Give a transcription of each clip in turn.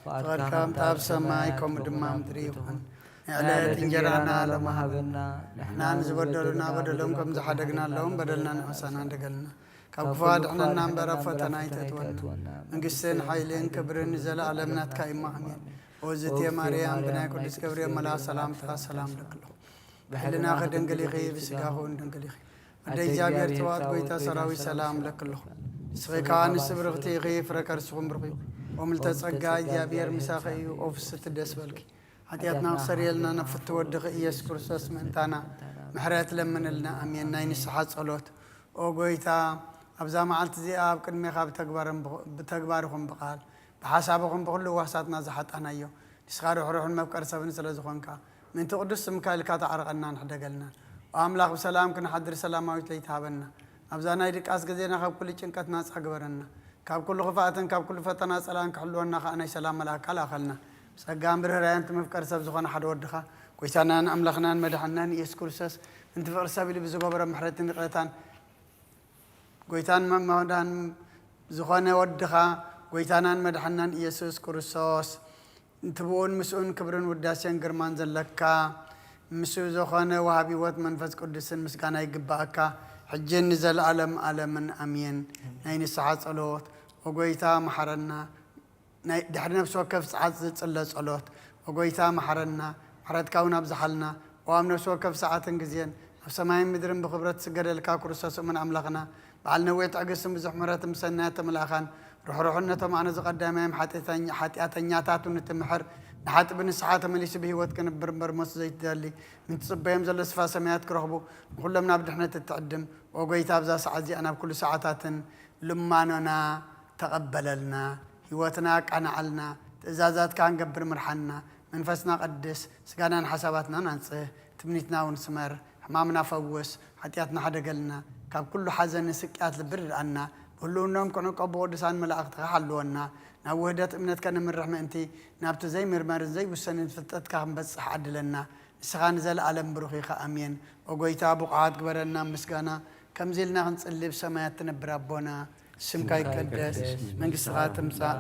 فقد كم تاب سمايكم دمام دريخون على تنجرانا لما هبنا نحن نزبدلنا بدلهم زحدقنا لهم بدلنا نحسنا دقلنا كفاد احنا نمبر فتنايتون من قسين حيلين كبرن زل علمنا تكايما امين وزتي مريم بنا قدس كبريم ملا سلام سلام لك بحلنا غدن قليخي بسقاهون دنقليخي ودي جابير توات قويتا سراوي سلام لك الله سغيكان سبرغتي غي فركر سغم برغي وملتصقا جابير مساخي اوفست دسبلكي حتياتنا سريلنا نفت ودغ إياس كرسوس منتانا محرات لمن لنا أمين ناين الصحات صلوت أو قويتا أبزا معلت زي آب كن ميخا بتكبارهم بقال بحسابهم بقول وحساتنا زحات أنا يو نسخارو حروح المبكر سبن سلازخونكا من تقدس مكالكا تعرقنا نحدا قلنا وأملاق بسلام كن حدر سلام ويتليتهابنا أبزا نايدك أسقزينا خاب كل چنكت ناس أكبرنا كاب كل غفاتن كاب كل فتنا سلام كحلونا خانا سلام ملاك على خلنا سجام برهرة أنت مفكر سبزخنا حد ودخا كويسانا أملاخنا مدحنا يسكرسس أنت فكر سبيل بزقبر محرتين قطان كويسان ما دان زخنا ودخا كويسانا مدحنا يسوس كرسوس أنت بون مسؤول كبرن وداسين قرمان زلكا مسؤول زخنا وهابي وات منفس قدسن مسكانا يقباكا حجين نزل علم أمين نين الساعات صلوت وكويتا محرنا دحرنا بسوا كف ساعات تصلى صلوت وقويتا محرنا محرت كونا بزحلنا وامنا بسوا كف ساعات انجزين وسماين مدرن بخبرة سجل الكاكورساس من أملاقنا بعلنا ويت عقسم بزحمرات مسنات ملاخان روحنا طمعنا زقدامهم حتى نياتاتون التمحر نحات بن ساعات مليش به وقت كان برمر مس زيت دالي من تصبيهم زل صفا سميات كرهبو كل منا بدحنا تتقدم وقويتا بزا ساعات زي أنا بكل ساعات لماننا تقبل لنا هواتنا كان علنا تزازات كان قبر مرحنا منفسنا قدس سقانا حساباتنا ننصه تبنيتنا ونسمر حمامنا فوس حتياتنا حدا قلنا كاب كل حزن سكيات لبر عنا كلهم نوم كانوا قبوا دسان ملاقت حلونا نوهدت امنت كان من رحمة انتي نابت زي مرمر زي والسنة فتت كان بس حد لنا سخان زل عالم بروخيخة امين وقويتا بقعات قبرنا مسقانا كم زلنا هنصلي بسمايات نبرابونا سمكاي قدس من قصغات مسا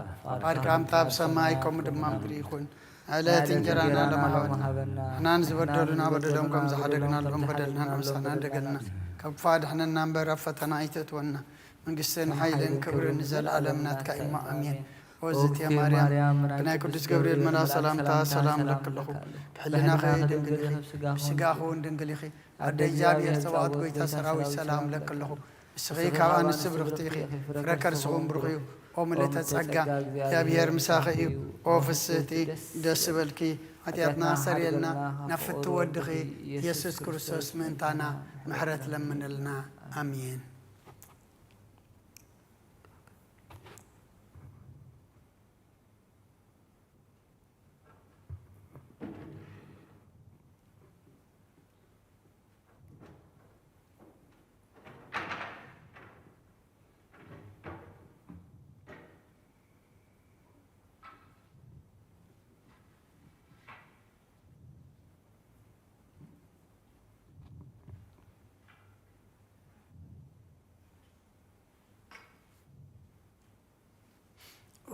باركام تاب سمايكم دمام بريخون على تنجرانا لما هبنا احنا نزبدلنا بدلهم كم زحدقنا لهم بدلنا نمسانا دقلنا كفاد احنا نمبر فتنا ايتتونا من قسين حيلين كبر نزل علمنا تكايما امين وزت يا مريم بناي قدس جبريل منا سلام لك الله بحلنا خير دنقليخي بسقاخون دنقليخي عدي جابي ارتوات قويتا سراوي سلام لك الله سغي كان السبرختيخي فركر سغم برغيو وملي تتسقى يا بير مساخي وفستي دسبلكي حتياتنا سريلنا نفت ودخي يسوس كريستوس منتانا محرت لمن لنا امين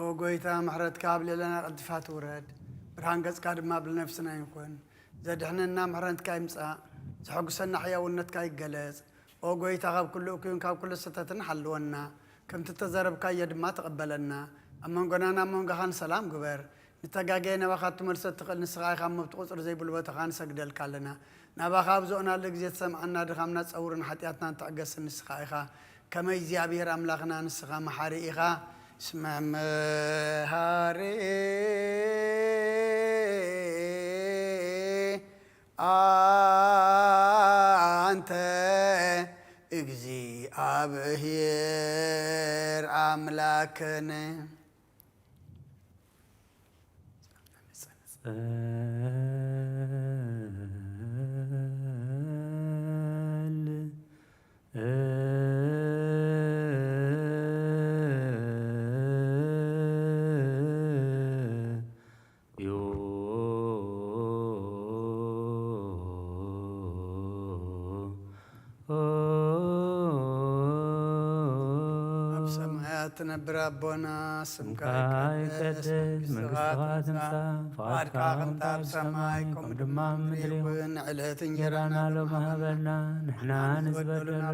وقويتا محرت كابل لنا قدفات ورد برهان قز قادم ما بلنفسنا يكون زاد احنا محرت كايمسا زحق سنة حيا ونت كاي جلس وقويتا غاب كله كيون كاب كل ستة حلونا كم تتزرب كاي يد ما تقبلنا أما نقولنا أما نقهان سلام قبر نتجاجينا وقت مرسل تقل نسقاي خام بتقصر زي بلوة خان سجدل كلنا نبا خاب زونا اللي جزيت سمعنا دخمنا تصورنا حتياتنا تعجس نسقاي خا كما يزيع بير أملاقنا نسقا محاريقا اسمع مهاري أنت اجزي أبهير أملاكنا ትነብር አቦና ስምካ ይቀደስ መንግሥትኻ ትምጻእ ፈቃድካ ከምታ ኣብ ሰማይ ከምኡ ድማ ኣብ ምድሪ ይኹን ዕለት እንጀራና ሎሚ ሃበና ንሕና ንዝበደሉና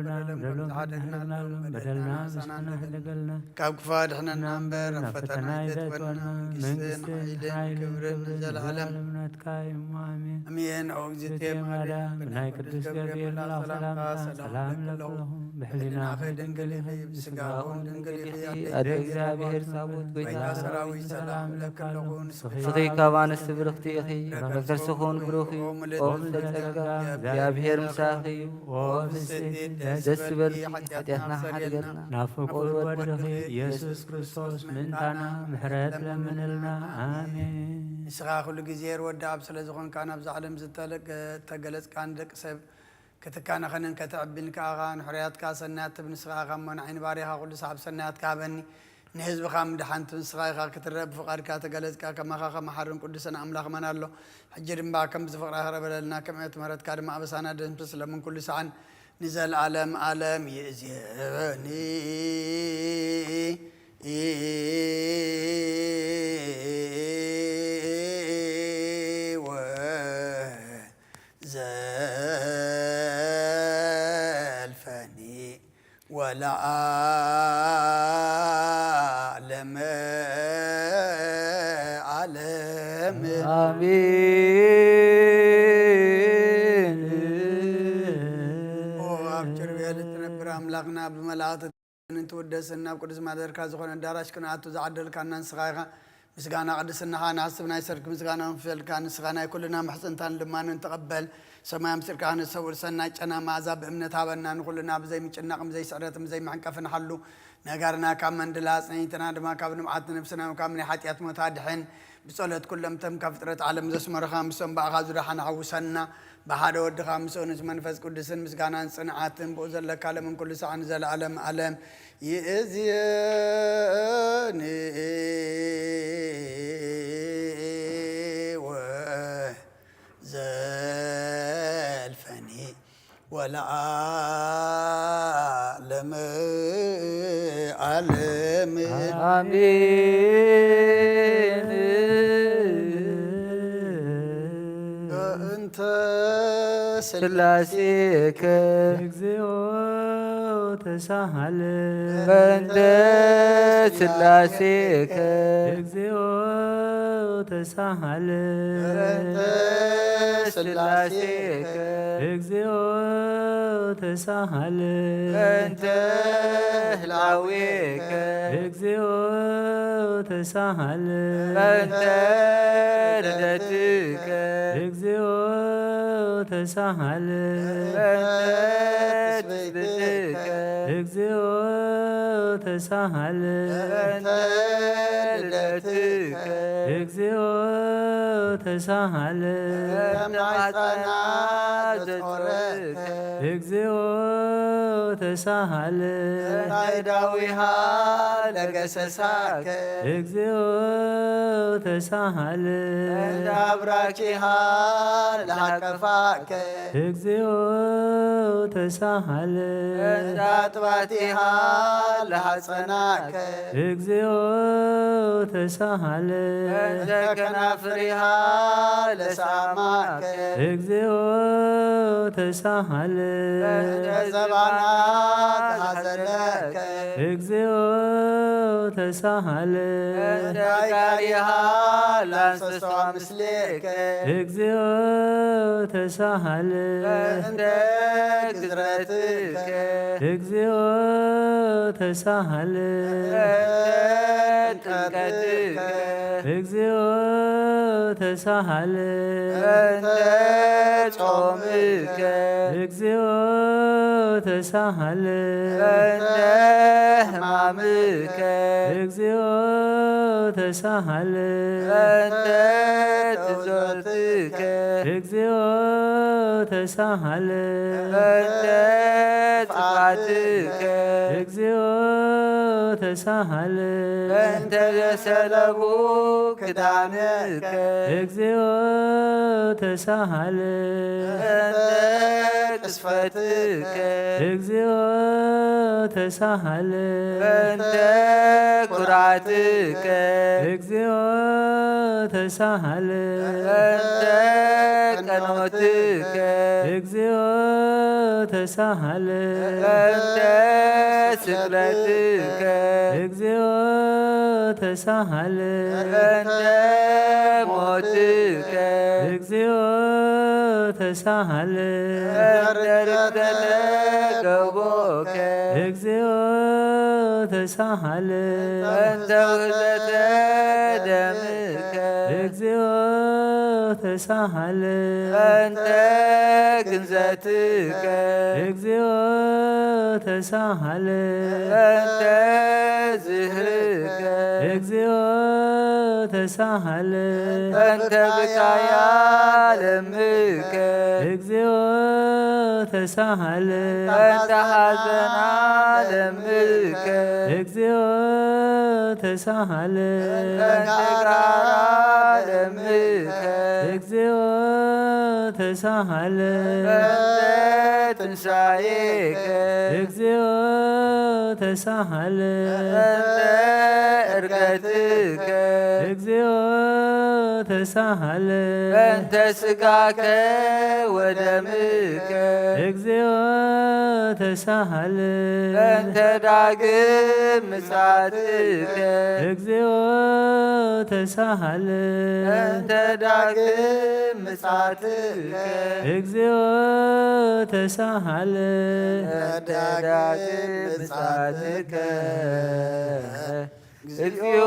በደልናሎም በደልና ምስና ሕደገልና ካብ ክፋድ ሕነና እምበር ኣብ ፈተና ይተትወና መንግስትን ሓይልን ክብርን ዘለዓለም ናትካ እዩ ኣሜን ኣሜን ኦ እግዝእትየ ማርያም ብናይ ቅዱስ ገብርኤል መልኣክ ሰላምታ ሰላም ለኩለኹም ብሕሊናኺ ድንግል ኢኺ ብስጋኹን ድንግል ኢኺ ኣደ እግዚኣብሔር ታቦት ጎይታ ሰራዊት ሰላም ለክለኹ ፍቱይ ካብ ኣንስቲ ብርክቲ ኢኺ መከርስኹን ብሩኽ እዩ ኦ ምልዕጸጋ እግዚኣብሔር ምሳኺ እዩ ኦ ፍስሕቲ ደስ ዝበልኪ ሓጢአትና ሓደገልና ናብ ፍቁር ወድኺ ኢየሱስ ክርስቶስ ምንታና ምሕረት ለምንልና ኣሜን ንስኻ ኩሉ ግዜ ወዲ ኣብ ስለ ዝኾንካ ናብዚ ዓለም ዝተገለጽካ ንደቂ ሰብ ክትካነኸንን ከተዕቢን ከኣኻ ንሕርያትካ ሰናያት ትብ ንስኻ ኢኻ እሞ ንዓይኒ ባርያኻ ኩሉ ሰዓብ ሰናያት ካበኒ ንህዝብኻ ምድሓንቲ ንስኻ ኢኻ ክትረአ ብፍቓድካ ተገለጽካ ከማኻ ከመሓርን ቅዱስን ኣምላኽ መና ኣሎ ሕጂ ድማ ከም ዝፍቕራ ክረበለልና ከም ዕት ምሕረትካ ድማ ኣበሳና ደንስስ ለምን ኩሉ ሰዓን ንዘለዓለም ዓለም ይእዜኒ ዘልፈኒ ወለዓለም ዓለም አሜን ኣብ ጭርቤል እትነብር ኣምላኽና ብመላእኽቲ እንትውደስን ናብ ቅዱስ ማደርካ ዝኾነ ዳራሽ ክንኣቱ ዝዓደልካና ንስኻ ኢኻ ምስጋና ቅድስናኻ ንሃስብ ናይ ሰርክ ምስጋና ንፍልካ ንስኻ ናይ ኩልና ምሕፅንታን ልማንን ተቐበል ሰማይ ምስርካ ንሰውር ሰናይ ጨና መዓዛ ብእምነት ሃበና ንኩልና ብዘይ ምጭናቕን ብዘይ ስዕረትን ብዘይ ማሕንቀፍን ሓሉ ነጋርና ካብ መንድላ ፅኒትና ድማ ካብ ንምዓት ነብስና ካብ ናይ ሓጢኣት ሞታ ድሕን ብጸሎት ኩለምተም ካብ ፍጥረት ዓለም ዘስመረኻ ምሶም ባእኻ ዙዳሓን ሓውሰና ብሓደ ወድኻ ምስኦንስ መንፈስ ቅዱስን ምስጋናን ጽንዓትን ብኡ ዘለካ ለምን ኩሉ ሰዓን ዘለዓለም ዓለም ይእዝየኒ ወዘልፈኒ ወለዓለም ዓለም አሜን እንተ ስላሴከ እግዚኦ ተሳሃለ በእንተ ስላሴከ እግዚኦ ተሳሃለ በእንተ ስላሴከ እግዚኦ ተሳሃለ በእንተ ህላዌከ እግዚኦ ተሳሃለ በእንተ ልደትከ እግዚኦ ተሳሃለ በእንተ ትስብእትከ እግዚኦ ተሳሃለ በእንተ ልደትከ እግዚኦ ተሳሃለ ማኅፀናት ዘጾረከ እግዚኦ ተሳሃለ ናይዳዊሃ ለገሰሳከ እግዚኦ ተሳሃለ እንዳብራኪሃ ለሃቀፋከ እግዚኦ ተሳሃለ እንዳጥባቲሃ ለሃጸናከ እግዚኦ ተሳሃለ እንደ ከናፍሪሃ ለሳማከ እግዚኦ ተሳሃለ እንደ ዘባናት ለሐዘነከ እግዚኦ ተሳሃለ እንደ ጋሪሃ ለአንሰሷ ምስሌከ እግዚኦ ተሳሃለ እንደ ግዝረትከ እግዚኦ ተሳሃለ ጥምቀትከ እግዚኦ ተሳሃለ እንተ ጾምከ እግዚኦ ተሳሃለ እንተ ሕማምከ እግዚኦ ተሳሃለ እንተ ትዞትከ እግዚኦ ተሳሃለ እንተ ጥፋትከ እግዚኦ ተሳሃለ እንተ ዘሰለቡከ ክዳንከ እግዚኦ ተሳሃለ በእንተ ቅስፈትከ እግዚኦ ተሳሃለ በእንተ ኩራትከ እግዚኦ ተሳሃለ በእንተ ቀኖትከ እግዚኦ ተሳሃለ በእንተ ስቅለትከ እግዚኦ ተሳሃለ በእንተ ሞትከ እግዚኦ ተሳሃለ በእንተ ርደተ ገቦከ እግዚኦ ተሳሃለ በእንተ ውህደተ ደምከ እግዚኦ ተሳሃለ በእንተ ግንዘትከ እግዚኦ ተሳሃለ በእንተ ዝህርከ እግዚኦ ተሳሃለ በእንተ ብካያ ለምከ እግዚኦ ተሳሃለ በእንተ ሐዘና ለምከ እግዚኦ ተሳሃለ በእንተ ጋራ ለምከ እግዚኦ ተሳሃለ በእንተ ትንሣኤከ እግዚኦ ተሳሃለ በእንተ ዕርገትከ እግዚኦ ተሳሃለ በእንተ ሥጋከ ወደምከ እግዚኦ ተሳሃለ በእንተ ዳግም ምጽአትከ እግዚኦ ተሳሃለ በእንተ ዳግም ምጽአትከ እግዚኦ ተሳሃለ ዳግም ምጽአትከ እግዚኦ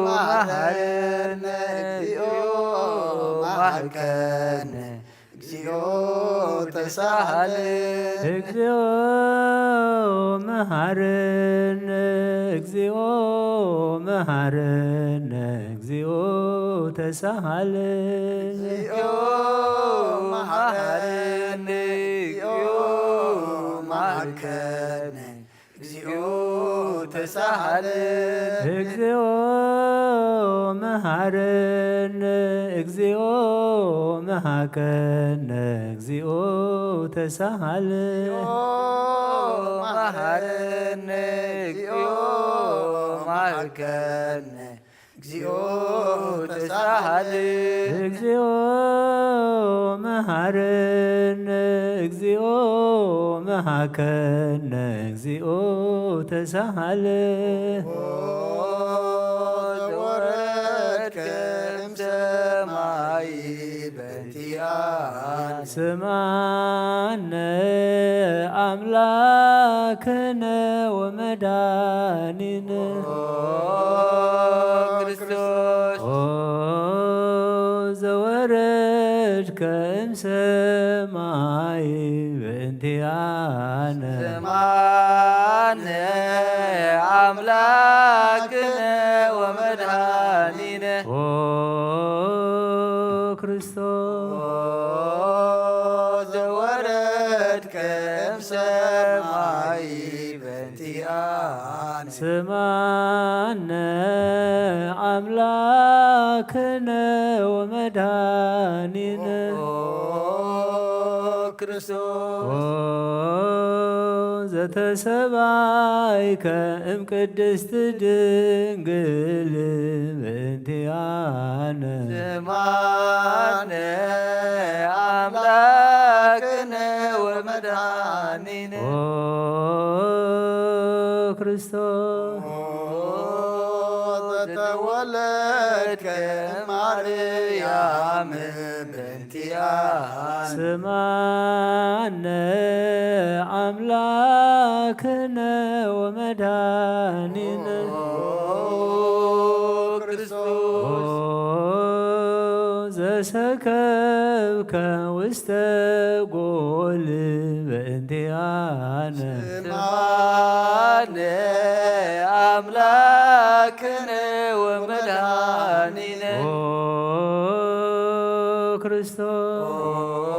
መሐረነ እግዚኦ መሐርከነ እግዚኦ ተሳሃለ እግዚኦ መሐረነ እግዚኦ መሐረነ እግዚኦ ተሳሃለ እግዚኦ መሐረነ እግዚኦ መሐርከነ እግዚኦ ተሳሃለ እግዚኦ መሐረነ እግዚኦ መሐከነ እግዚኦ ተሳሃለ መሐረነ እግዚኦ መሐርከነ እግዚኦ ተሳሃለ እግዚኦ መሐረነ እግዚኦ መሐከነ እግዚኦ ተሳሃለ ዘወረድከ እምሰማይ በእንቲአነ ስማነ አምላክነ ወመድኃኒነ ክርስቶስ ኦ ዘወረድከ እምሰማይ በእንቲአነ ስማነ አምላክነ ወመድኃኒነ ኦ ክርስቶስ ዘወረድከ እምሰማይ በእንቲአነ ስማነ አምላክነ ወመድኃኒነ ክርስቶስ ኦ ዘተሰባይከ እምቅድስት ድንግል በእንቲአነ ስማነ አምላክነ ወመድኃኒነ ኦ ክርስቶስ ዘተወለድከ ማርያም በእንቲአነ ስማነ አምላክነ ወመድኃኒነ ክርስቶስ ዘሰከብከ ውስተ ጎል በእንቲአነ ስማነ አምላክነ ወመድኃኒነ ኦ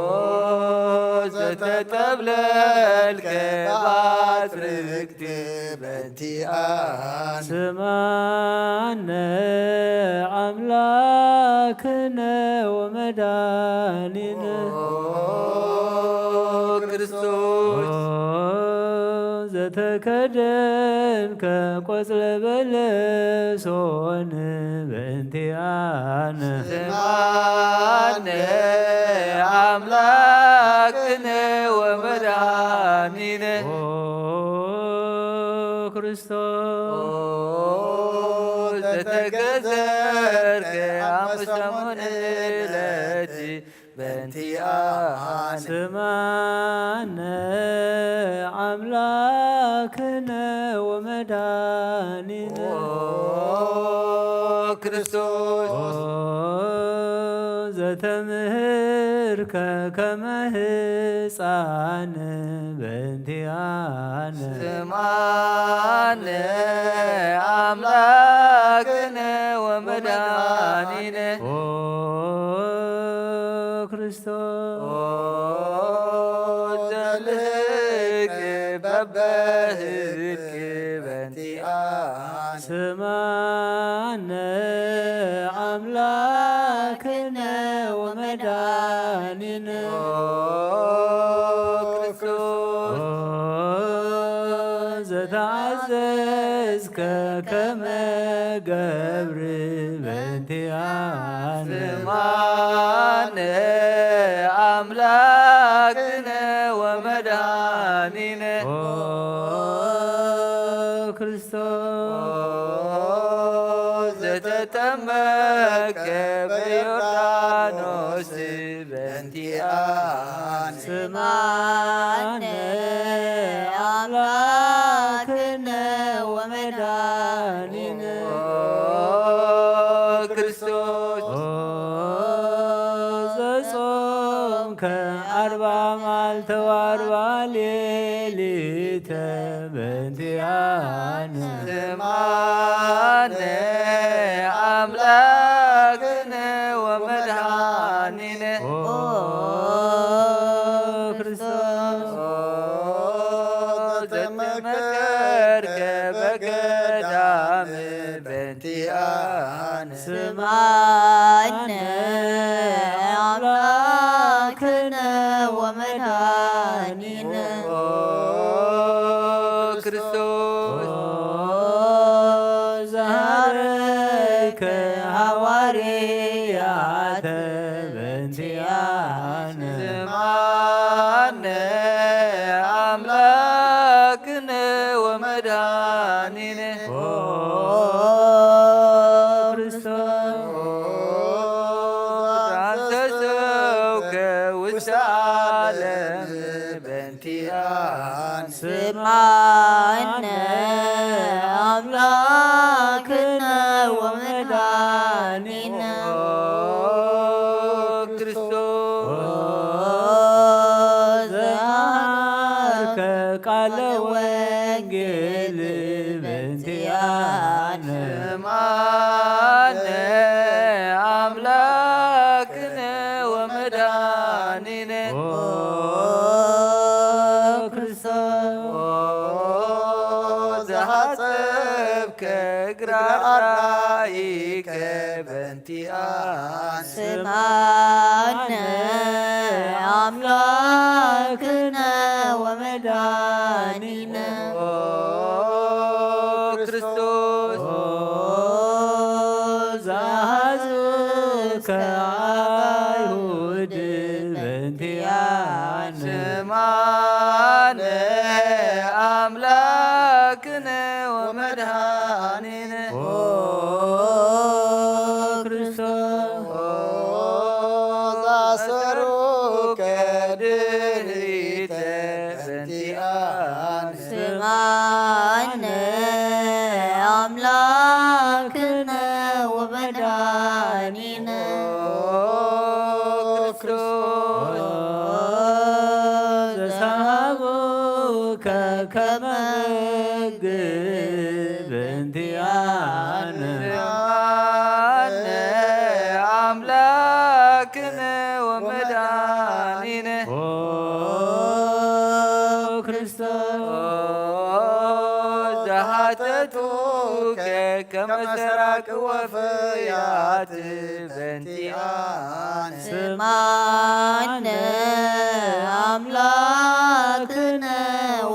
ክርስቶስ ዘተጠብለልከ በአጽርቅት በእንቲአነ ስማነ አምላክነ ወመድኃኒነ ክርስቶስ ዘተከደንከ ቆጽለ በለሶን በእንቲአነ ስማነ አምላክነ ወመድኃኒነ ክርስቶስ ዘተገዘርከ አምሰሙን ዕለት በእንቲአነ ስማነ አምላክነ ወመድኃኒነ ክርስቶስ ዘተምህርከ ከመ ሕፃን በእንቲአነ ስማነ አምላክነ ወመድኃኒነ ክርስቶስ ዘልህቅ በበህቅ በእንቲአነ ስማነ አምላክነ ወመድኃኒነ ክርስቶስ ዘተአዘዝከ ከመ ገብር በእንቲአነ ስማነ አምላክነ ወመድኃኒነ ክርስቶስ ዘተጠመቀ በዮርዳኖስ በእንቲአነ ስማነ አምላክነ ወመድኃኒነ ክርስቶስ ዘጾምከ 40 መዓልተ ወ40 ሌሊተ በእንቲአነ ስማነ አምላክነ ወመድኃኒነ ክርስቶስ ዘተመከርከ በገዳም በእንቲአነ ስማነ አምላክነ ወመድኃኒነ ክርስቶስ ዛረከ ሐዋርያተ በእንቲአነ ስማነ አምላክነ ወመድኃኒነ ክርስቶስ አንተ ሰውከ ውስተ ዓለም በእንቲአነ ስማነ አምላክነ ወመድኃኒነ ክርስቶስ ዘአርከ ቃለ ወንጌል በእንቲአነ ስማነ አምላክነ ወመድኃኒነ ክርስቶስ ዘሐጸብከ እግረ አርዳኢከ በእንቲአነ ስማነ አምላክነ ወመድኃኒነ ክርስቶስ ዘአሐዙከ አይሁድ በእንቲአነ ስማነ አምላክነ ወመድኃኒነ ክርስቶስ አሰሩከ ድኅሪተ በእንቲአነ ስማነ አምላክነ ወመድኃኒነ ክርስቶስ ዘሳሃቡከ ከመ ምግብ በእንቲአነ ስማነ አምላክነ ወመድኃኒነ ክርስቶስ ዘሐተቱከ ከመሰራቅ ወፍያት በእንቲአነ ስማነ አምላክነ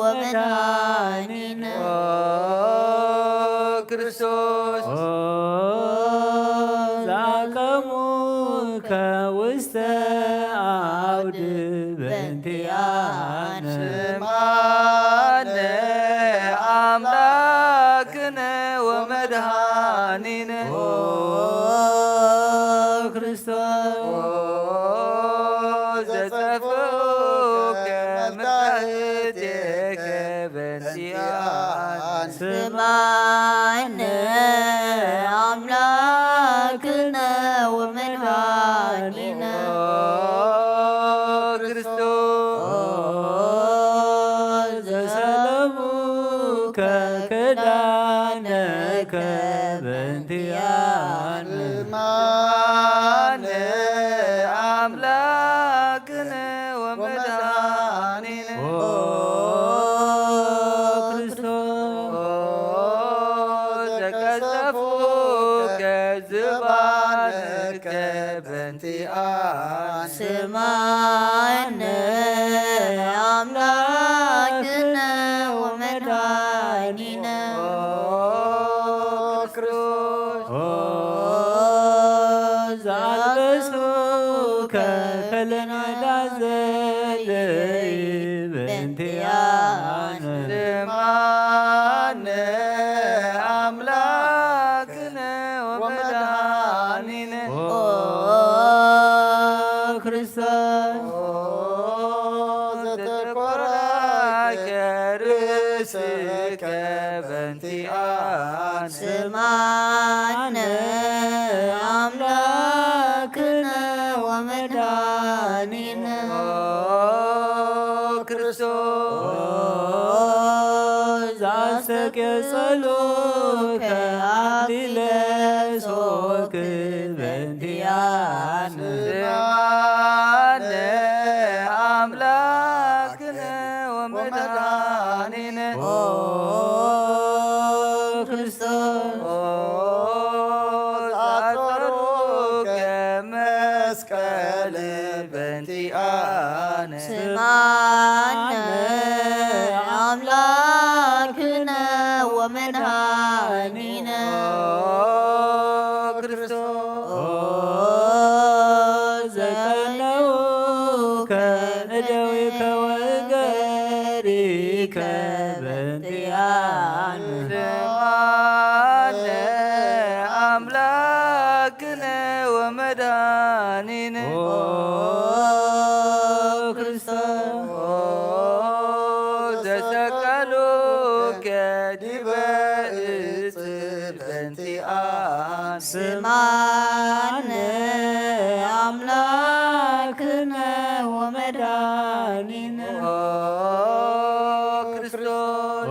ወመድኃኒነ ክርስቶስ ዛቀሙከ ውስተ አውድ በእንቲአነ ስማነ አምላክነ ወመድኃኒነ ክርስቶስ ዘጸፍከ መፍትሔከ በእንቲአነ ስማነ አምላክነ ወመድኃኒነ ክርስቶስ ዘሰለሙከ ክዳነከ በእንቲአነ ስማነ አምላክነ ወመድኃኒነ ክርስቶስ ዘቀጸፉከ ዝባንከ በእንቲአነ ስማነ አምላክነ ወመድኃኒነ ክርስቶስ ዘአልበሱከ ከለናዳ ዘለይ በእንቲአነ ስማነ አምላክነ ወመድኃኒነ ክርስቶስ ዘተኰራከ ርእስከ በእንቲአነ ስማነ አምላክነ ወመድኃኒነ ክርስቶስ ዘአስተቄጸሉከ አክሊለ ሦክ በእንቲአነ ስማነ አምላክነ ወመድኃኒነ ክርስቶስ አጽሩከ መስቀል በእንቲአነ ስማነ አምላክነ ወመድኃኒነ ክርስቶስ ዘቀነውከ እደዊከ ወእገሪከ በእንቲአነ ስማነ አምላክነ ወመድኃኒነ ክርስቶስ ዘሰቀሉከ ዲበ ዕፅ በእንቲአነ ስማነ አምላክነ ወመድኃኒነ ክርስቶስ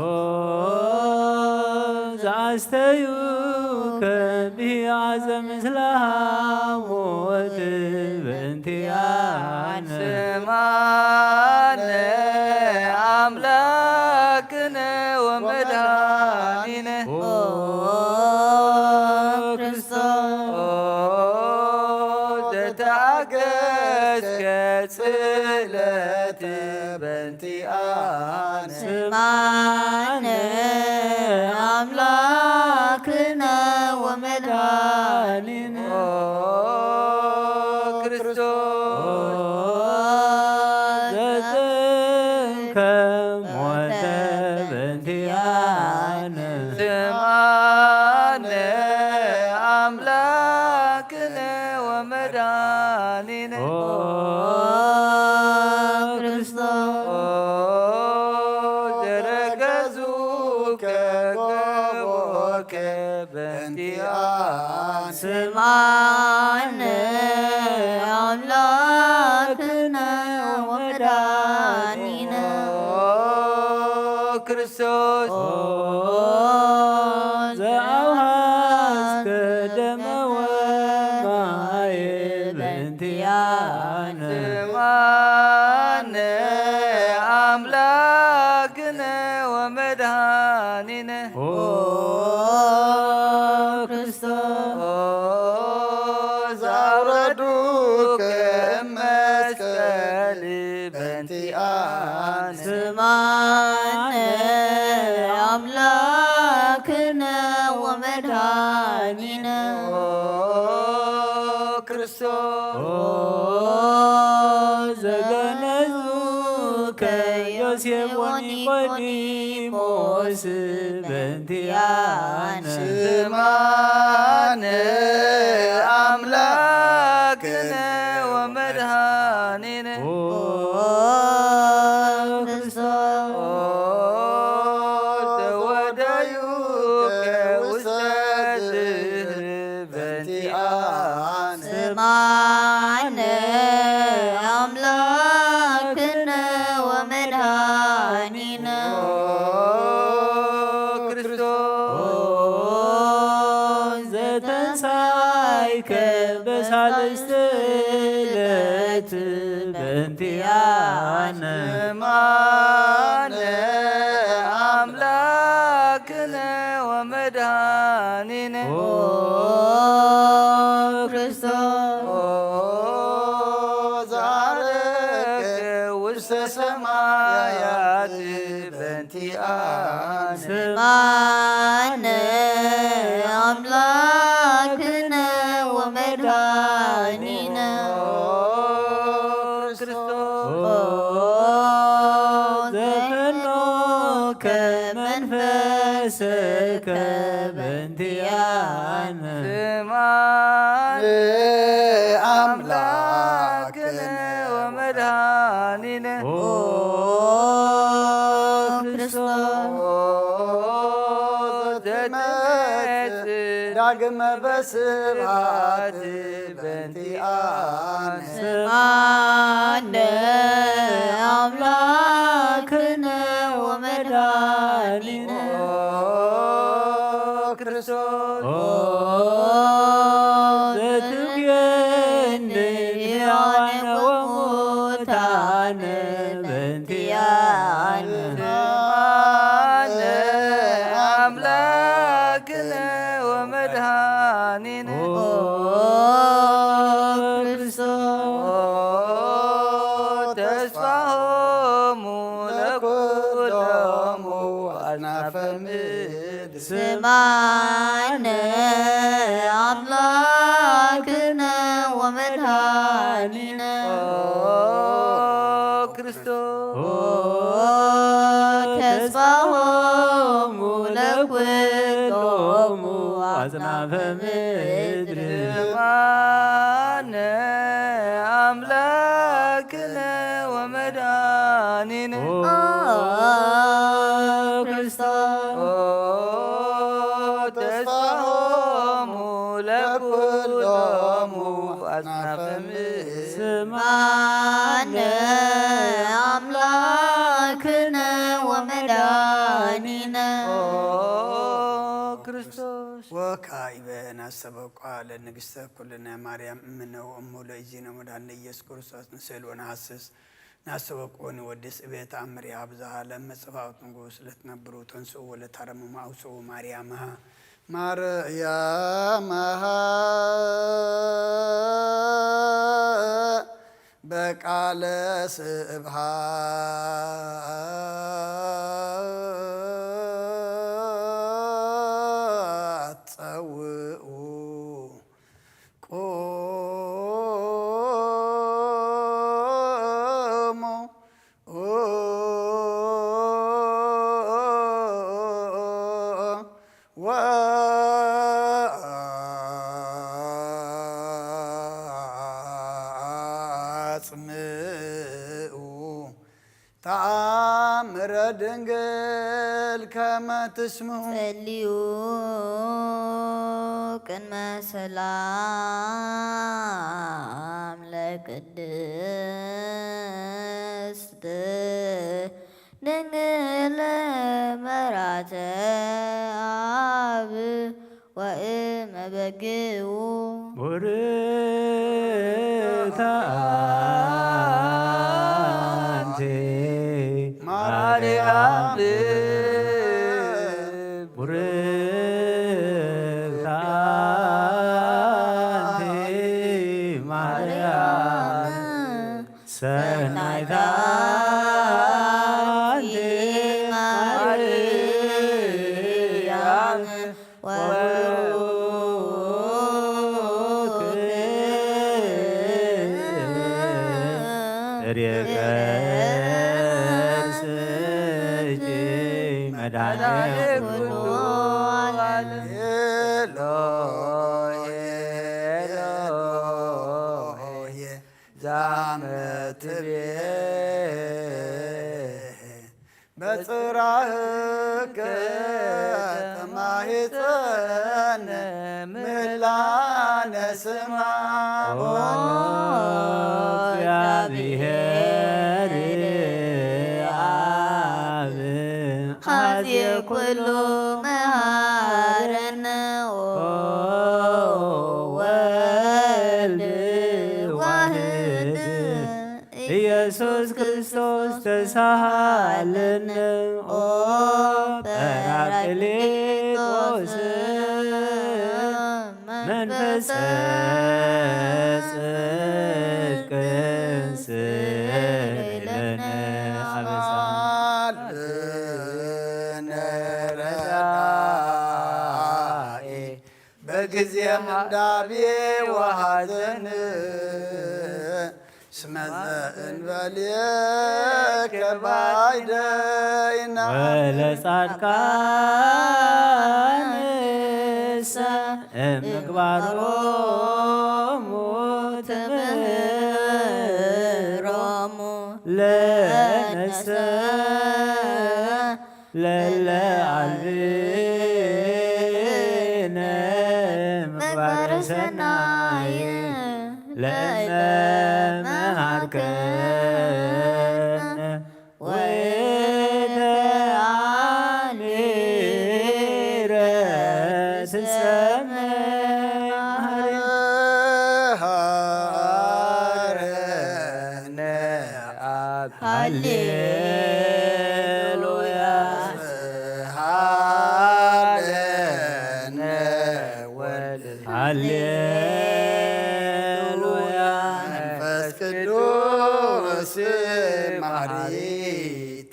ዘአስተዩከ ብሂአዘ ምስለ ሐሞት በእንቲአነ ስማነ አምላክነ ወመድኃኒነ ክርስቶስ ዘተአገሥከ ጽዕለት በእንቲአነ ስማነ አምላክነ ወመድኃኒነ ክርስቶስ ዘጽንከ ሞተ በእንቲአነ ስማነ አምላክነ ወመድኃኒነ ክርስቶስ ዘረገዙከ ገቦከ በእንቲአነ ስማነ አምላክነ ወመድኃኒነ ክርስቶስ ዘአውሃዝከ ደመ ወማየ በእንቲአነ ስማነ አምላክነ ወመድኃኒነ ወዱከ መስቀል በእንቲአነ ስማነ አምላክነ ወመድኃኒነ ክርስቶስ ዘገነዙከ ዮሴፍ ወኒቆዲሞስ በእንቲአነ ስማነ አምላክነ ወመድኃኒነ ክርስቶስ ዘወደዩከ ውስተ በእንቲአነ ስማነ አምላክነ ወመድኃኒነ ክርስቶስ ዘተንሣእከ በሳልስት ዕለት በእንቲአነ ስማነ አምላክነ ወመድኃኒነ ክርስቶስ ዛረከ ውስተ ሰማያት በእንቲአነ ስማነ አምላክነ ወመድኃኒነ ክርስቶስ ዘፈኖከ መንፈስከ በእንቲአነ ስማነ አምላክነ ወመድኃኒነ ዘትመጽእ ዳግመ በስብሐት በእንቲአነ ስማነ አምላክነ ወመድኃኒነ ክርስቶስ ዘትቤን ሕያዋነ ወሙታነ በእንቲአነ ስማነ አምላክነ ወመድኃኒነ ክርስቶስ ተስፋሆሙ ለኩሎሙ አጽናፈ ምድር ስማነ አምላክነ ወመድኃኒነ ክርስቶስ ተስፋሆሙ ለኩሎሙ አጽናፈ ምድር ስማነ አምላክነ ወመድኃኒነ ክርስቶስ ተስፋሆሙ ለኩሎሙ አጽናፈ ምድር ስማነ አምላክነ ወመድኃኒነ ክርስቶስ ወካዕበ ናስተበቋ ለንግሥተ ኩልነ ማርያም እምነ ወእሙ ለእግዚእነ ወመድኃኒነ ኢየሱስ ክርስቶስ ንስእል ወነሐስስ ናስተበቆኒ ወድስ ቤተ አምሪሃ ብዝሃ ለመጽፋት ንጉሥ ለትነብሩ ተንሥኡ ወለታረምሙ አውፅኡ ማርያምሃ ማርያምሃ በቃለ ስብሐት ጸውኡ ቆሙ ወአጽምዑ ተአምረ ድንግል ከመ ትስምዑ ጸልዩ ቅድመ ሰላም ለቅድስት ድንግል መራተ አብ ወእመ በግዑ ቡርክት አንቲ ማርያም ቡርክት አንቲ ማርያም ሰናይታ አንቲ ማርያም ወቡሩክ ርእስኪ መድኃኔ ኩሉ ዓለም ኤሎሄ ኤሎሄ ዛመትቤ በጽራህከ ተማሂፀነ ምህላነ ስማ እግዚአብሔር አብ ኀዜ ኩሉ መሃረነ ወልድ ዋህድ ኢየሱስ ክርስቶስ ተሳሃለነ ኦ ጰራቅሊጦስ መንፈሰ ጽድቅ ስእለነ አበሳልነ ረዳኤ በጊዜ ምንዳቤ ወሐዘን እስመ ዘእንበሌከ ባይደይና ወለጻድቃንሰ እምግባሮሙ ትምህሮሙ ለነሰ ለለአልብነ ምግባረ ሰናይ ለእመ መሃርከነ ወተአሚረ ስሰመሃረነ አብ ሃሌሉያ ሃሌነ ወልድ ሃሌሉያ መንፈስ ቅዱስ መሐሪ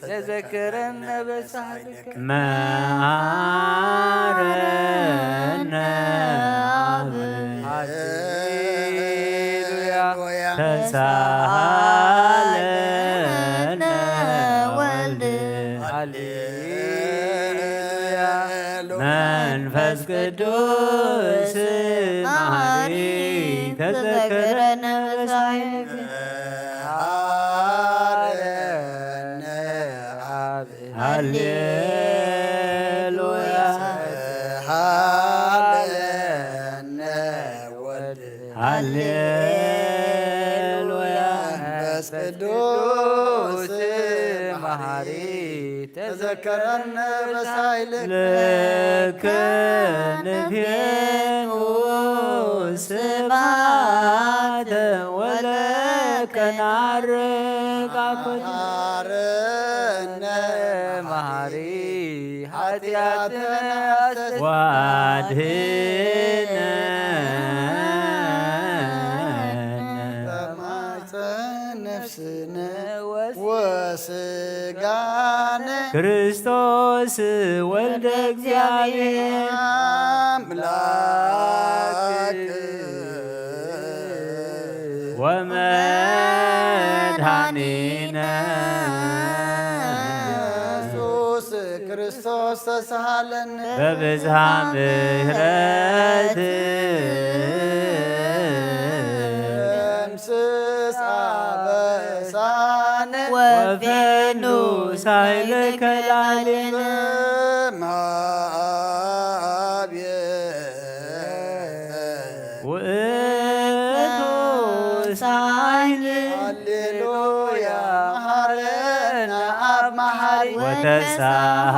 ተዘክረነ በሳህልከ መሐረነ አብ ሃሌሉያ ተሳሃለነ ወልድ ሃሌሉያ መንፈስ ቅዱስ መሐሪ ተዘክረነ በሳህልከ ሃሌሉያ ሃሌነ ወልድ ሃሌሉያ መንፈስ ቅዱስ መሐሪ ተዘከረነ በሳህልከ ለክንፌኑ ስብሐተ ወለከ ናርቅ አኮቴ መሐሪ ኃጢአትነ ዋድኅነነ ተማፀን ነፍስነ ወሥጋነ ክርስቶስ ወልደ እግዚአብሔር አምላክ ወመድኃኒነ ኢየሱስ ክርስቶስ ተሳሃለነ በብዝሃ ምሕረት እምስስ አበሳነ ወፌኑ ሳይለከ ላዕሌነ ውእቱ ሳይል ሃሌሉያ መሐረነ አብ መሐሪ ወተሳሃለ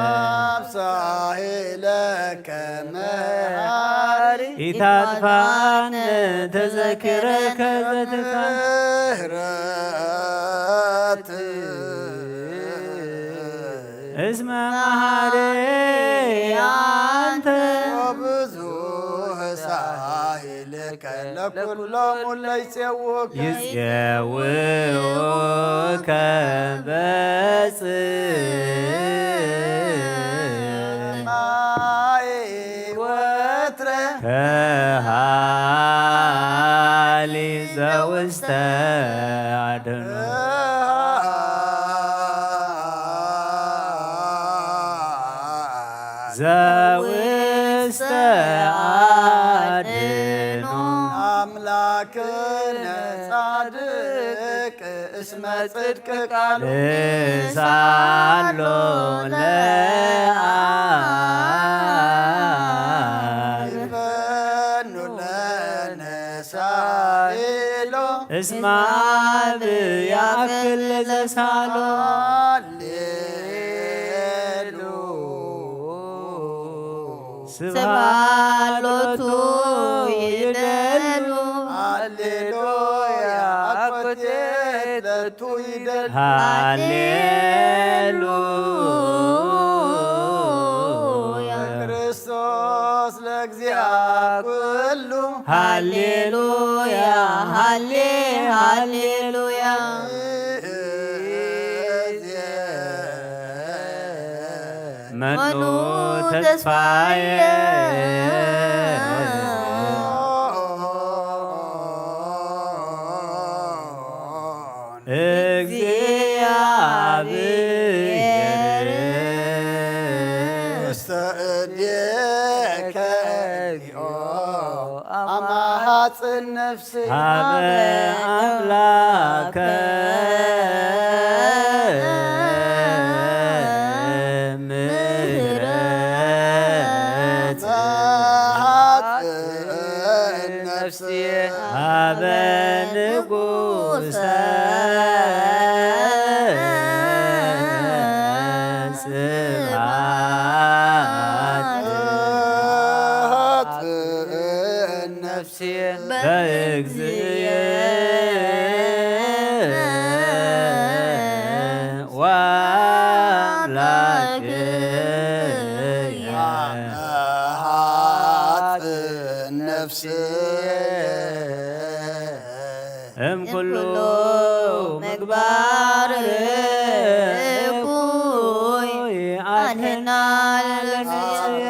አብ ሳሂለከ መሐሪ ኢታጥፋነ ተዘክረከ ዘትካህረት እስመ መሐሪ አንተ ወብዙ ለከ ለኩሎሙ ለይጼውከ ይፄውከ ማይ ወትረ ከሃሊ ዘውስተ አድኅኖ ዘውስተ አድኅኖ አምላክነ ጻድቅ እስመ ጽድቅ ቃሉ ልሳሎ ለአብ ይፈኑ ለነ ሳኢሎ እስመ አብ ያክል ዘሳሎ ስብሐሎቱ ይደሉ ሃሌሉያ አኮቴቱ ይደሉ ሃሌሉያ ክርስቶስ ለእግዚአ ኩሉ ሃሌሉያ ሃሌሉያ መኑ ተስፋዬ እግዚአብሔር ውስተ እዴከ አማሃፅን ነፍሴ ሀበ አምላከ ምሕረት ማሃፅን ነፍሴ ሀበ ንጉሠ ስብሐት ማሃፅን ነፍሴ በእግዚእየ ወአምላክየ ማሃፅን ነፍሴ እምኩሉ ምግባር እኩይ አድኅና ለነፍስየ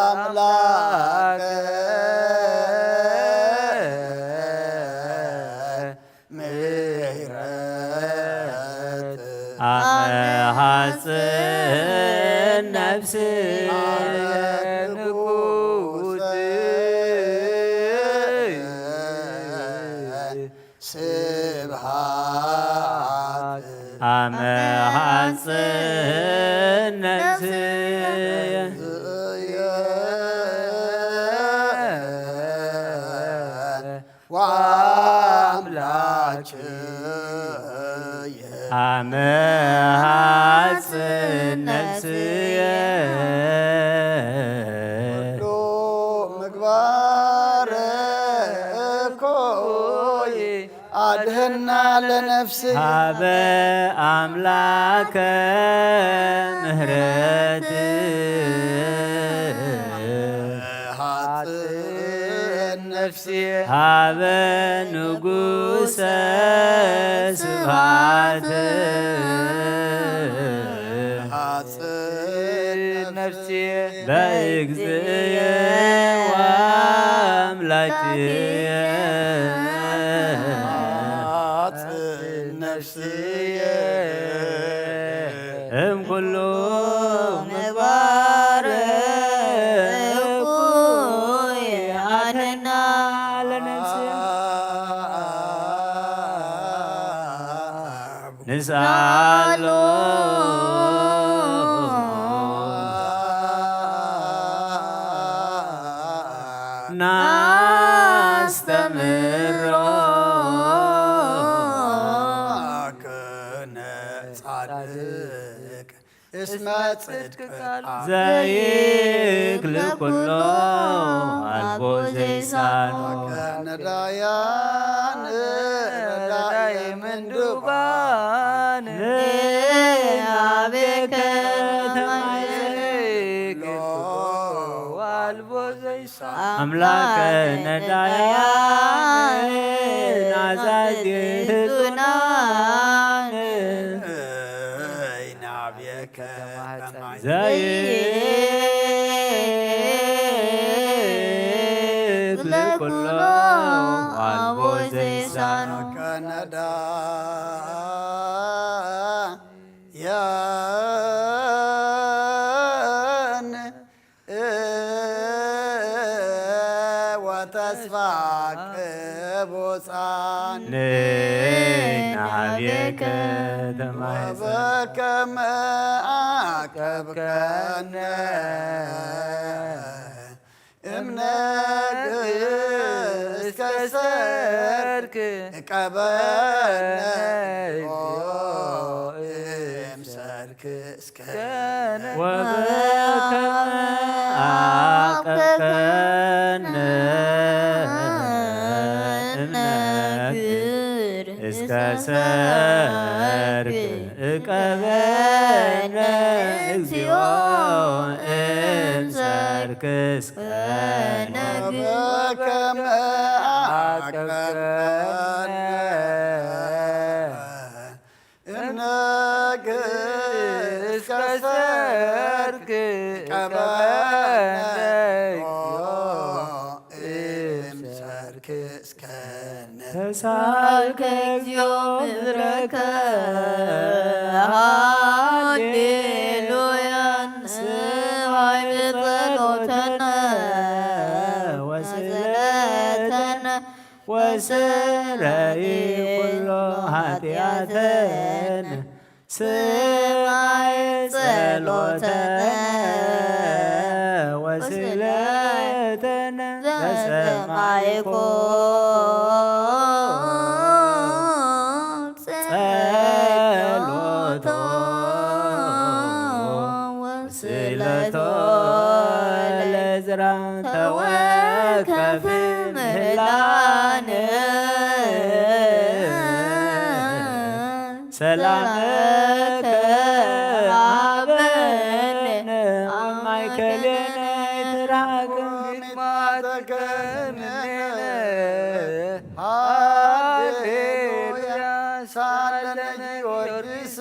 አምላከ ምሕረት አመሐፅን ነፍስየ ንጉሥ ስብሐት አመሐፅን ነፍስየ ወአምላክየ አመሐፅን ነፍስየ ሎ ምግባረ እኮይ አድኅና ለነፍስ ሀበ አምላከ ምሕረት ሐፅን ነፍሴ ሀበ ንጉሠ ስብሐት ሐፅን ነፍሴ በእግዚእየ ወአምላክየ ሐፅን ነፍስየ እምኩሉ ምግባር እኩይ አድኅና ለነፍስየ ንስአሎ ናስተምሮ ክነ ጻድቅ እስመ ጽድቅ ዘይክል ኩሎ አልቦ ዘይሳኖ ነዳያን ረዳይ ምንዱባን አቤከ ተማይዘይክል ኩሎ አልቦ አምላከ ነዳያን አዛዜ ሕዙናን ናብየከ ዘይክል ኩሎ አልቦ ዘይሳኖ ከነዳ ወተስፋ ቅቡፃን ንናብየከ ተማይፀ ወበከመ አቀብከነ እምነግ እስከ ሰርክ እቀበነ እምሰርክ እስከ ወበከመ አቀብከነ እምነግር እስከ ሰርክ እቀበነ እግዚኦ እምሰርክ እስከ ወበከመ አቀብከነ እምነግ እስከ ሰርክ እቀበነ እምሰርክ እስከ ተሳልከ እግዚኦ ምድረከ ሃሌሉያ ስማይ በጸሎተነ ወስለተነ ወስረይ ኩሎ ኃጢአተነ ስማይ ጸሎተነ ወስለተነ በሰማይኮ ጸሎቶ ወስለቶ ለዝራ ተወከፍ ምህላነ ሰላመከ አበነ አማይከለነ ትራቅም ግማተከነ ሃሌሉያ ሳለነ ጊዮርጊስ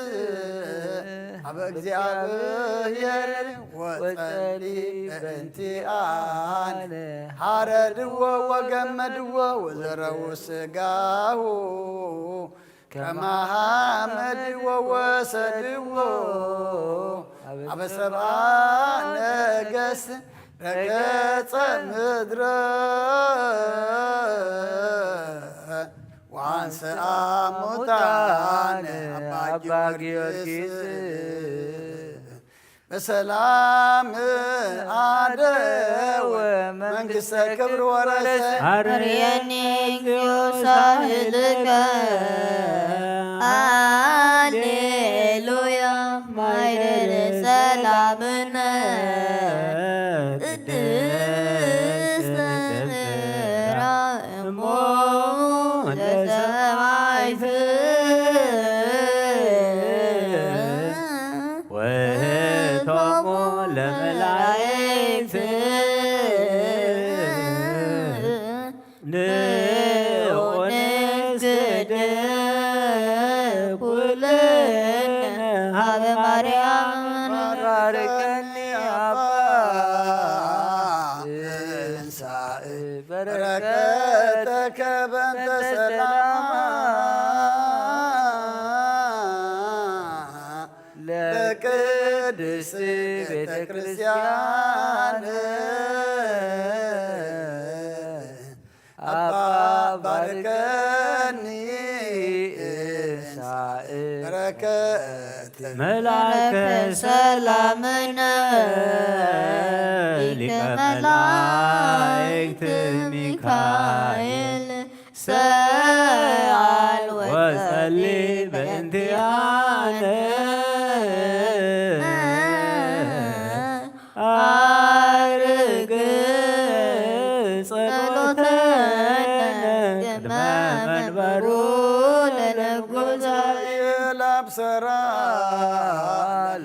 አበ እግዚአብሔር ወጸሊ በእንቲአነ ሐረድዎ ወገመድዎ ወዘረው ስጋሁ ከማሐመድዎ ወሰድዎ አበ ሰብአ ነገሥት ረገጸ ምድረ ወአንሥአ ሙታነ አባ ጊዮርጊስ በሰላም አደወ መንግሥተ ክብር ወረሰ አርየኒ እግዚኦ ሳህልከ ሃሌሉያ ማይደረ ሰላምነ ቅድስተ ምሕራ እሞ ለሰማዕት ወህቶሙ ለመላእክት ንዑንስግድ ኩልነ ሀበ ማርያም ባርከኒ አባ እንሳእ በረከተከ በእንተ ሰላማ ለቅድስት ቤተ ክርስቲያን አባ ባርከኒ እንሳእ በረከተ መላከ ሰላምነ ሊቀ መላእክት ሚካኤል ሰአል ወጸሊ በእንቲአነ አርግ ጸሎተነ ቅድመ መንበሩ ለንጉሠ ላብሰራ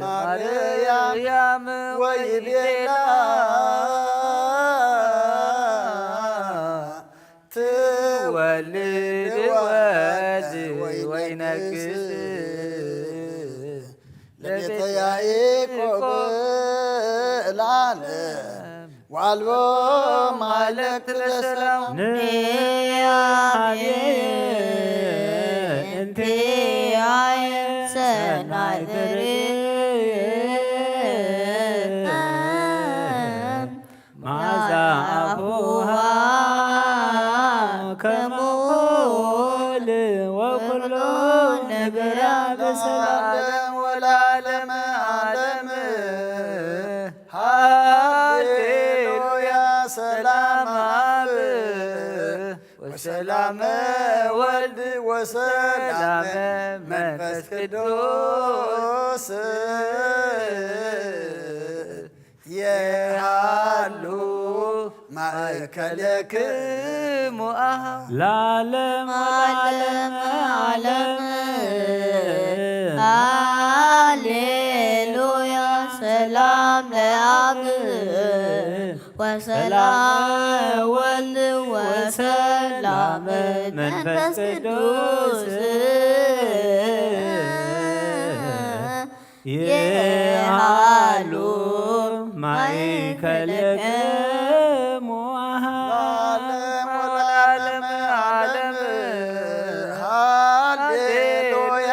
ማርያም ወይቤላ ወልድ ወልድ ወይነግስ ለቤተ ያዕቆብ ለዓለም ዋልቦ ማለክት ለሰላም እንቲአየ ሰናይ መዓዛ አፉሃ ከመሆል ወኩሎ ነገራ በሰላም ወለዓለመ ዓለም ሃሌሉያ ሰላም አብ ወሰላም ወልድ ወሰላም መንፈስ ቅዱስ የሃሉ ማእከለክሙ ለዓለም ዓለም ዓለም ሃሌሉያ ሰላም ለአብ ወሰላም ወልድ ወሰላም መንፈስ ቅዱስ የሃሉ ማእከለክሙ ወለዓለመ ዓለም ሃሌሉያ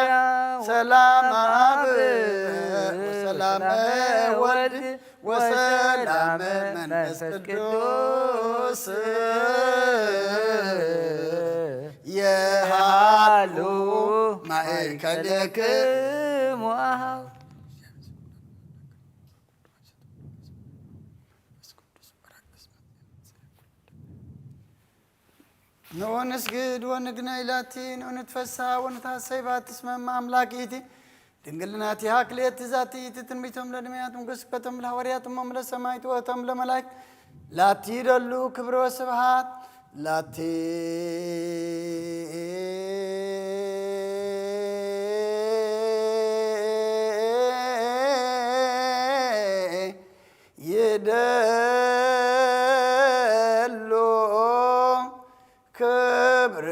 ሰላም አብ ወሰላም ወልድ ወሰላም መንፈስ ቅዱስ የሃሉ ማእከለክሙ ንስግድ ወንግናይ ላቲ ንትፈሳ ወንታሰይ ባትስመማ አምላኪቲ ድንግልናቲ ሃክሌት ዛቲ ትንቢቶም ለነቢያትም ገስበቶም ለሐዋርያትም ለሰማዕት ወቶም ለመላእክት ላቲ ደሉ ክብረ ወስብሐት ላቲ ይደሉ ክብር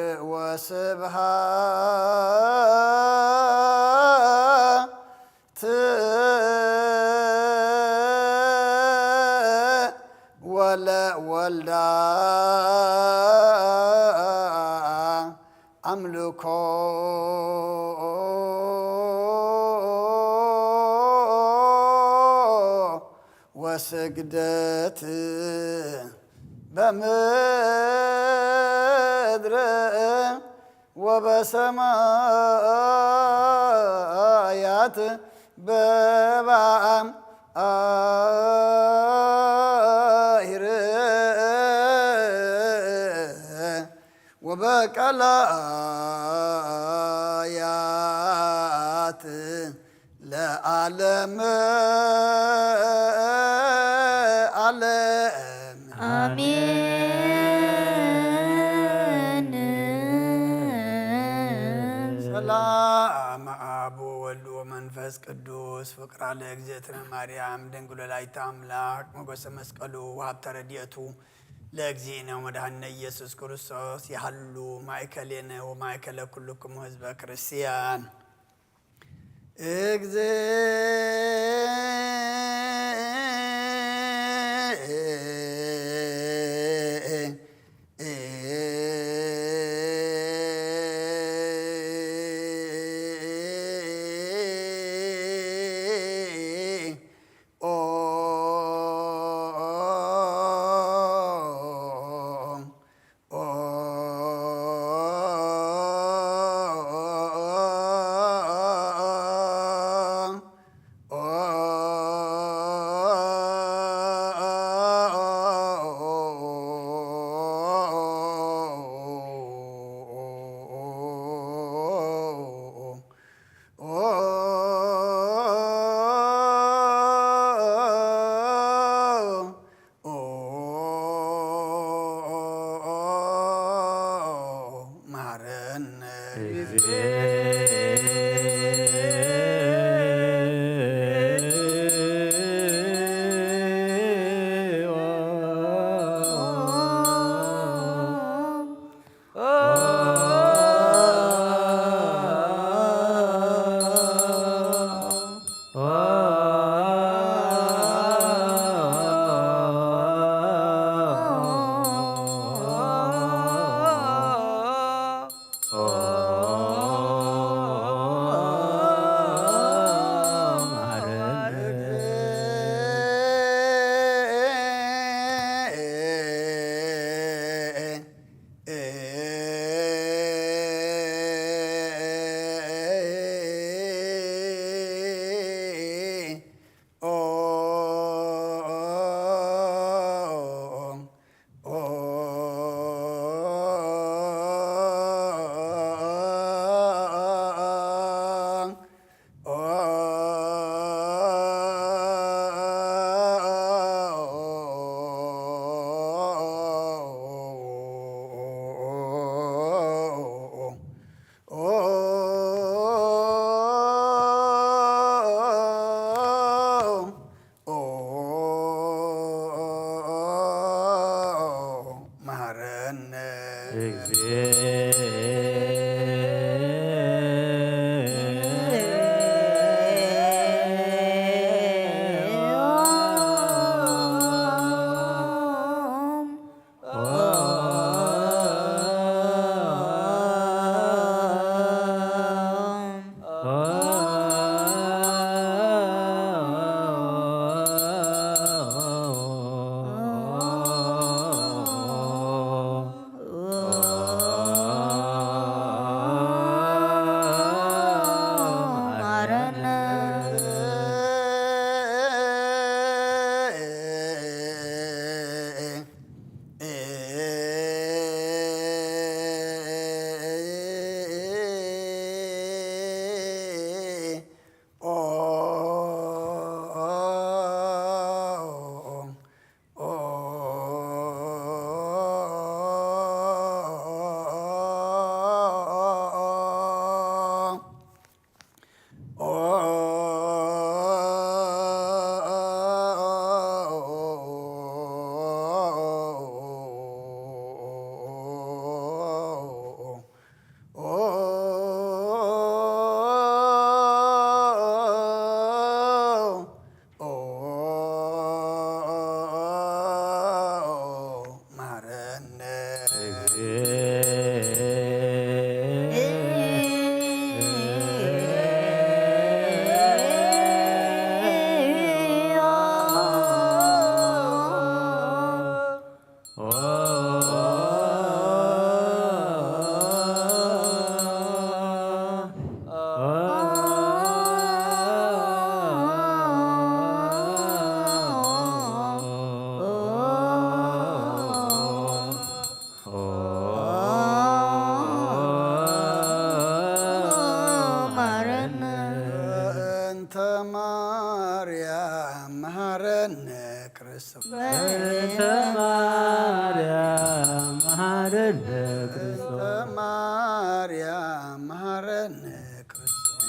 ወስብሐት ወለወልዳ አምልኮ ወስግደት በምድር ወበሰማያት በባዕም አይር ወበቀላያት ለዓለም ዓለም አሜን። ሰላም አብ ወወልድ ወመንፈስ ቅዱስ ፍቅራ ለእግዝእትነ ማርያም ድንግል ወላዲተ አምላክ ሞገሰ መስቀሉ ወሀብተ ረድኤቱ ለእግዚእነ ወመድኃኒነ ኢየሱስ ክርስቶስ ያህሉ ማእከሌነ ወማእከለ ኩልክሙ ህዝበ ክርስቲያን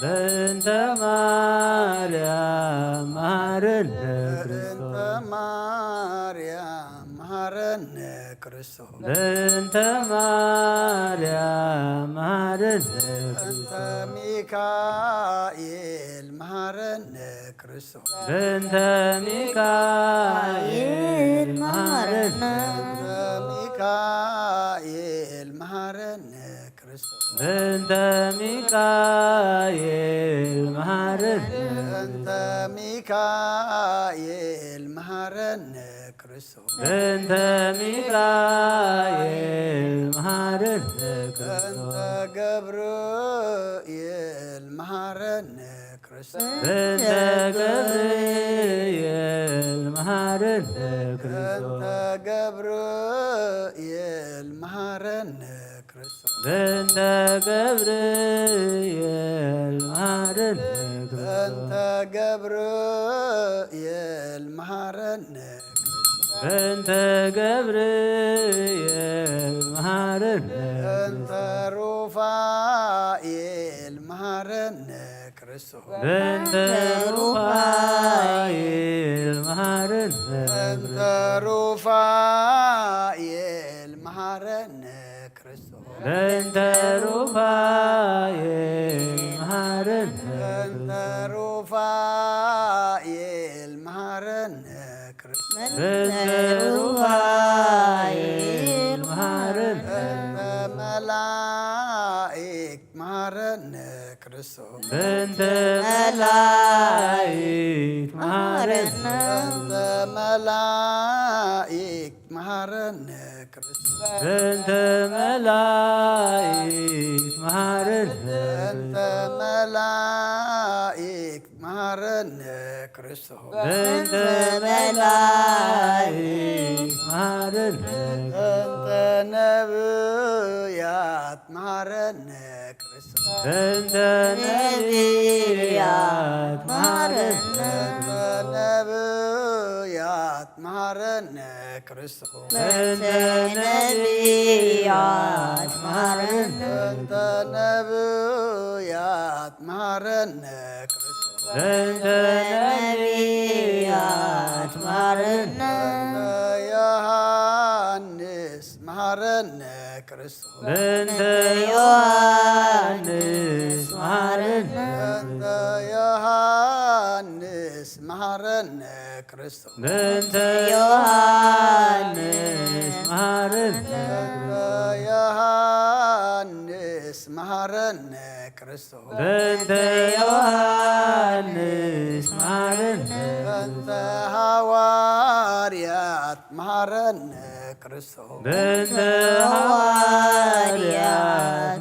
በእንተ ማርያም መሐረነ ክርስቶስ በእንተ ማርያም መሐረነ ክርስቶስ ሚካኤል መሐረነ ክርስቶስ በእንተ ሚካኤል መሐረነ ሚካኤል መሐረነ ክርስቶስ በእንተ ሚካኤል መሐረነ በእንተ ሚካኤል መሐረነ ክርስቶስ በእንተ ሚካኤል መሐረነ ክርስቶስ በእንተ ገብርኤል መሐረነ ክርስቶስ በእንተ ገብርኤል መሐረነ ክርስቶስ በእንተ ገብርኤል መሐረነ ክርስቶስ በእንተ ገብርኤል መሐረነ በእንተ ገብርኤል መሐረነ በእንተ ገብርኤል መሐረነ በእንተ ሩፋኤል መሐረነ ክርስቶስ በእንተ ሩፋኤል መሐረነ በእንተ ሩፋኤል መሐረነ ክርስቶስ በእንተ ሩፋኤል መሐረነ በእንተ ሩፋኤል መሐረነ ክርስቶስ በእንተ ሩፋኤል መሐረነ በእንተ መላእክት መሐረነ ክርስቶስ በእንተ መላእክት መሐረነ በእንተ መላእክት መሐረነ ክርስቶስ በእንተ መላእክት መሐረነ በእንተ መላእክት መሐረነ ክርስቶስ በእንተ መላእክት መሐረነ በእንተ ነቢያት መሐረነ ክርስቶስ በእንተ ነቢያት መሐረነ በእንተ ነቢያት መሐረነ ክርስቶስ በእንተ ነቢያት መሐረነ በእንተ ነቢያት መሐረነ ክርስቶስ በእንተ ነቢያት መሐረነ በእንተ ዮሐንስ ዮሐንስ መሃረነ ክርስቶስ በእንተ ዮሐንስ መሃረነ በእንተ ዮሐንስ መሃረነ ክርስቶስ በእንተ ዮሐንስ መሃረነ ዮሐንስ መሃረነ ክርስቶስ በእንተ ዮሐንስ መሃረነ በእንተ ሐዋርያት መሃረነ ክርስቶስ በእንተ ሐዋርያት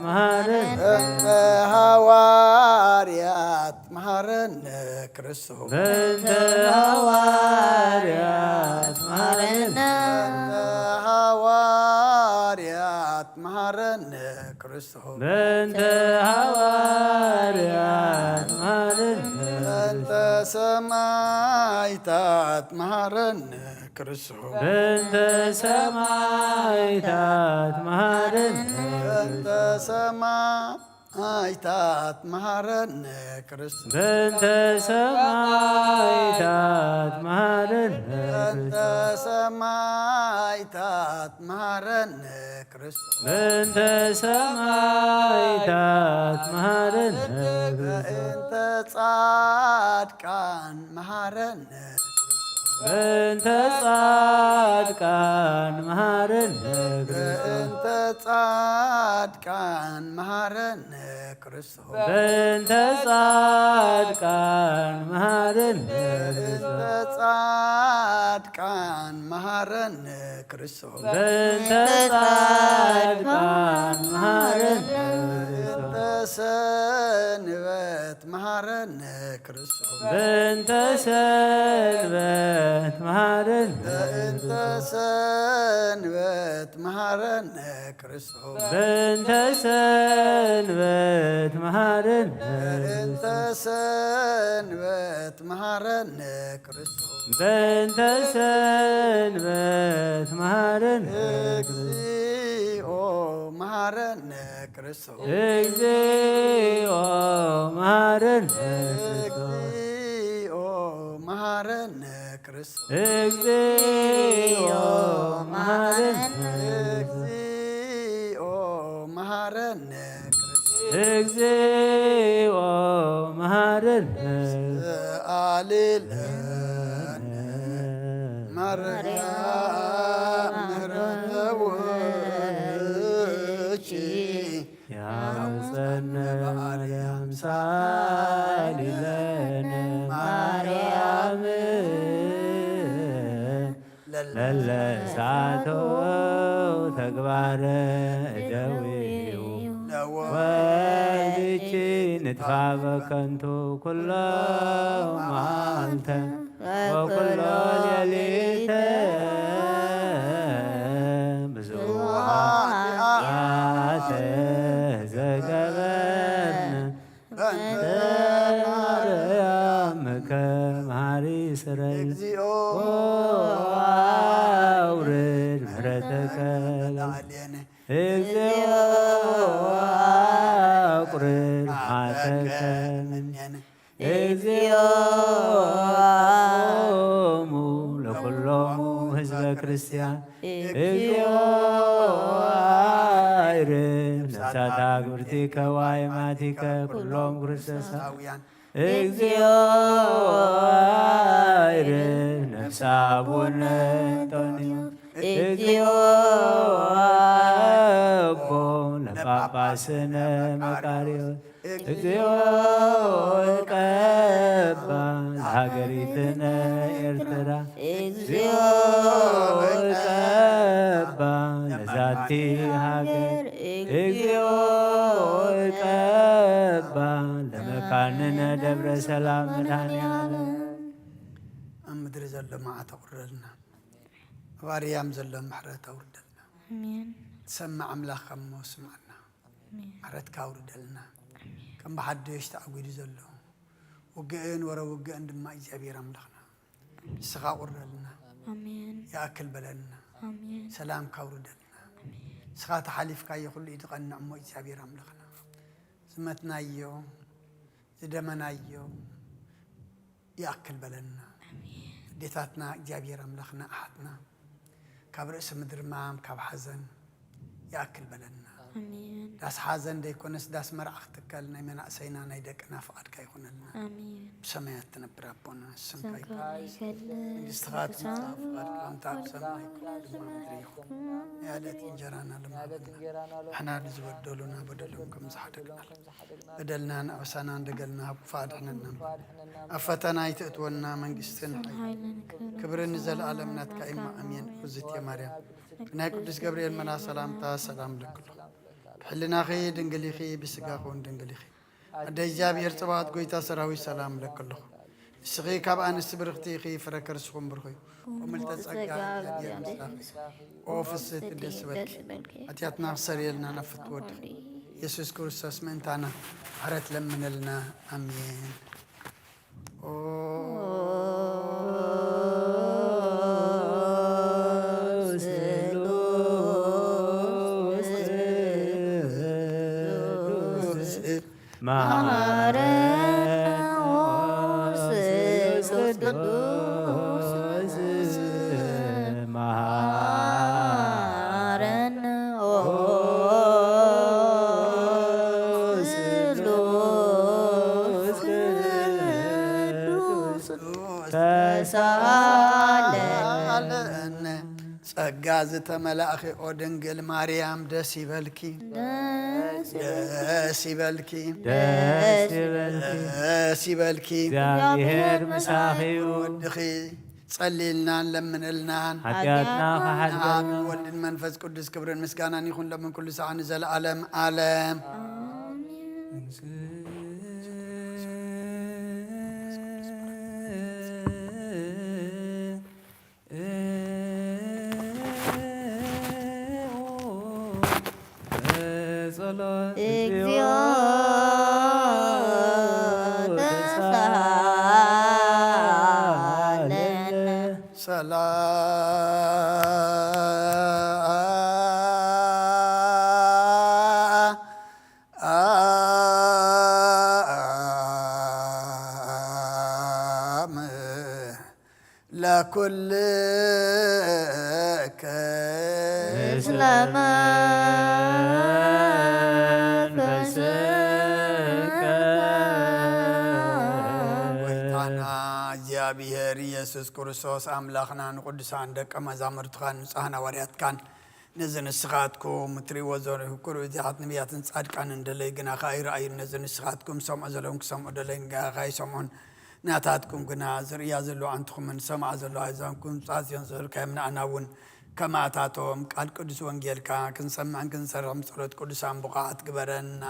መሃረነ በእንተ ሐዋርያት መሃረነ ክርስቶስ በእንተ ሐዋርያት መሃረነ በእንተ ሐዋርያት መሃረነ ክርስቶስ በእንተ ሐዋርያት መሃረነ በእንተ ሰማዕታት መሃረነ ክርስቶስ በእንተ ሰማዕታት መሃረነ በእንተ ሰማዕታት መሃረነ ክርስቶስ በእንተ ሰማዕታት መሃረነ በእንተ ሰማዕታት መሃረነ ክርስቶስ በእንተ ሰማዕታት መሃረነ በእንተ ጻድቃን መሃረነ በእንተ ጻድቃን መሃረነ በእንተ ጻድቃን መሃረነ ክርስቶስ በእንተ ጻድቃን መሃረነ በእንተ ጻድቃን መሃረነ ክርስቶስ በእንተ ጻድቃን መሃረነ በእንተ ሰንበት መሃረነ ክርስቶስ በእንተ ሰንበት መሃረነ በእንተ ሰንበት መሃረነ ክርስቶስ በእንተ ሰንበት መሃረነ በእንተ ሰንበት መሃረነ ክርስቶስ በእንተ ሰንበት መሃረነ እግዚኦ መሃረነ ክርስቶስ እግዚኦ መሃረነ እግዚኦ መሃረነ ክርስቶስ እግዚኦ መሃረነ እግዚኦ መሃረነ ክርስቶስ እግዚኦ መሃረነ አልለነ ማርያም ምረውቺ ያምፀነ ያምሳል ለነ ማርያም ለለሳቶ ተግባረ እደዊው ወልድኪ ንጥፋ በከንቱ ኩሎ መዓልተ ወኩሎ ሌሊተ ብዙኃት ዘገበርነ ማርያም ከመሃሪ ስረይ እግዚኦ አውርድ ምሕረተከ ላዕሌነ እግዚኦ አቁርድ መዓተከ እምኔነ እግዚኦ ለኩሎሙ ህዝበ ክርስቲያን እግዚኦ አይርም ነፍሳተ አግብርቲከ ወአእማቲከ ኩሎም ክርስቶስ ሳውያን እግዚኦ አይርም ነፍሰ አቡነ አንጦንዮስ እግዚኦ እኮ ለጳጳስነ መቃርዮስ እግዚኦ ቀባ ለሀገሪትነ ኤርትራ እግዚኦ ቀባ ለዛቲ ሀገር እግዚኦ ቀባ ለመካንነ ደብረ ሰላም መድኃኔዓለም ኣብ ምድሪ ዘሎ መዓት ኣቁረልና ኣብ ኣርያም ዘሎ ምሕረት ኣውርደልና ትሰምዕ ኣምላኽ ከም ስምዐና ምሕረትካ ኣውርደልና ከም ብሓድሽ ተኣጒዱ ዘሎ ውግእን ወረ ውግእን ድማ እግዚኣብሔር ኣምላኽና ንስኻ ቁረልና ይኣክል በለልና ሰላምካ ኣውርደልና ንስኻ ተሓሊፍካዮ ኩሉ እዩ ትቐንዕ እሞ እግዚኣብሔር ኣምላኽና ዝመትናዮ ዝደመናዮ ይኣክል በለልና ዴታትና እግዚኣብሔር ኣምላኽና ኣሓትና رأس مدر مام كاب حزن يأكل بلنا آمين داس حزن دي كونس داس مرعخ تكلنا من أسينا نيدك نافقد كي يكون لنا آمين بسمايات تنبر ربنا سمكاي استغاث مصطفى كم تعب سمايكم يا لات إنجرانا لما إحنا نزود دولنا بدلهم كم زحدقنا بدلنا أوسانا دقلنا بفادحنا أفتنا يتأتونا من قستن كبر نزل عالمنا كإما أمين وزيت يا مريم ناي قدس جبريل منا سلام تا سلام لكل حلنا خي دنقلي خي بسقاخون دنقلي خي أدي جابي ارتباط قويتا سراوي سلام لكل سقي كاب أنا سبرختي خي فركر سخون برخي وملت تسقى أوفيس تدسبك أتياتنا سريلنا نفت ود يسوع كريستوس من تانا عرت لمن لنا أمين ጸጋዝ ተመላእኺ ኦ ድንግል ማርያም ደስ ይበልኪ ደስ ይበልኪ ደስ ይበልኪ እግዚአብሔር ምሳኺዩ ወድኺ ጸልይልናን ለምንልናን ኃጢአትና ከሓድገና ወልድን መንፈስ ቅዱስ ክብርን ምስጋናን ይኹን ለምን ኩሉ ሰዓት ዘለዓለም ዓለም لكل إسلاما እግዚአብሔር ኢየሱስ ክርስቶስ አምላኽና ንቅዱሳን ደቀ መዛሙርትኻን ንጹሓን ሐዋርያት ካን ንዝንስኻትኩም እትሪእዎ ዘለኹም ኩሉ እዚኣት ነቢያትን ጻድቃን እንደለይ ግና ከይረኣዩ ንዝንስኻትኩም ሰምዖ ዘለኹም ክሰምዑ ደለይ ግና ከይሰምዑን ናታትኩም ግና ዝርያ ዘሎ አንትኹምን ሰምዓ ዘሎ ኣይዛንኩም ጻጽዮን ዘልካዮም ንኣና እውን ከማታቶም ቃል ቅዱስ ወንጌልካ ክንሰምዕን ክንሰርሕም ጸሎት ቅዱሳን ቡቓት ግበረና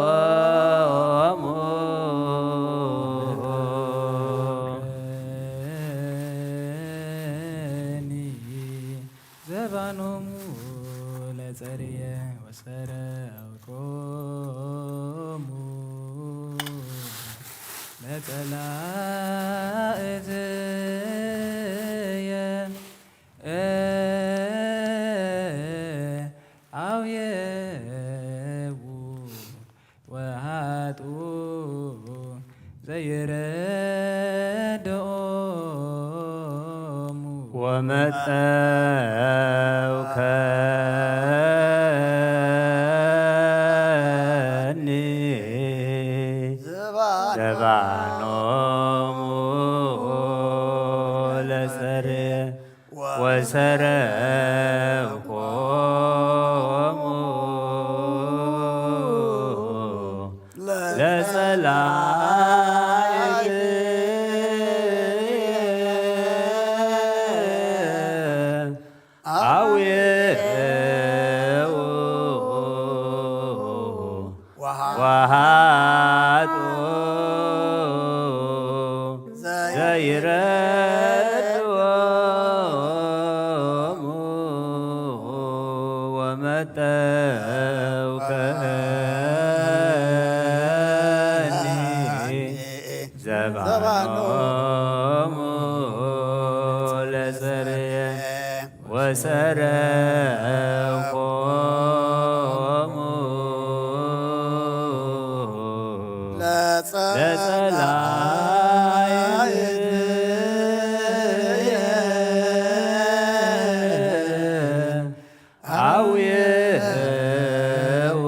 ዘይረድኦሙ ዘባኖሙ ለጸርየ ወሰረቆሙ ለጸላእትየ አውየው ወሃጡ ዘይረድኦሙ ወመጠውከኒ ዘባኖሙ ለጸርየ ወሰረቆሙ ለጸላእትየ አውየው ወሃጡ ዘይረድኦሙ ወመጠውከኒ ዘባኖሙ ለጸርየ ወሰረቆሙ ለጸላእትየ አውየው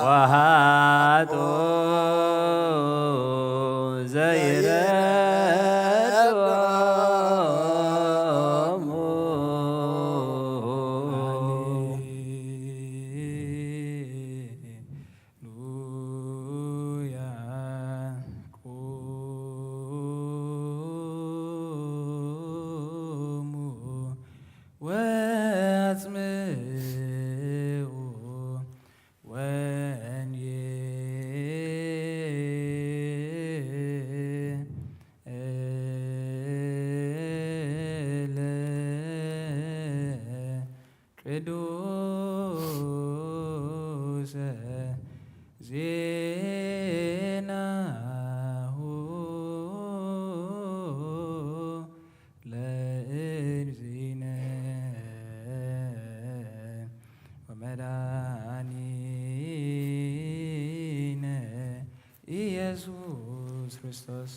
ወሃጡ ዘይረድኦሙ ሃሌሉያ ቁሙ ወአጽምዑ ወንጌለ ቅዱሰ ዜናሁ ለእግዚእነ ወመድኃኒነ ኢየሱስ ክርስቶስ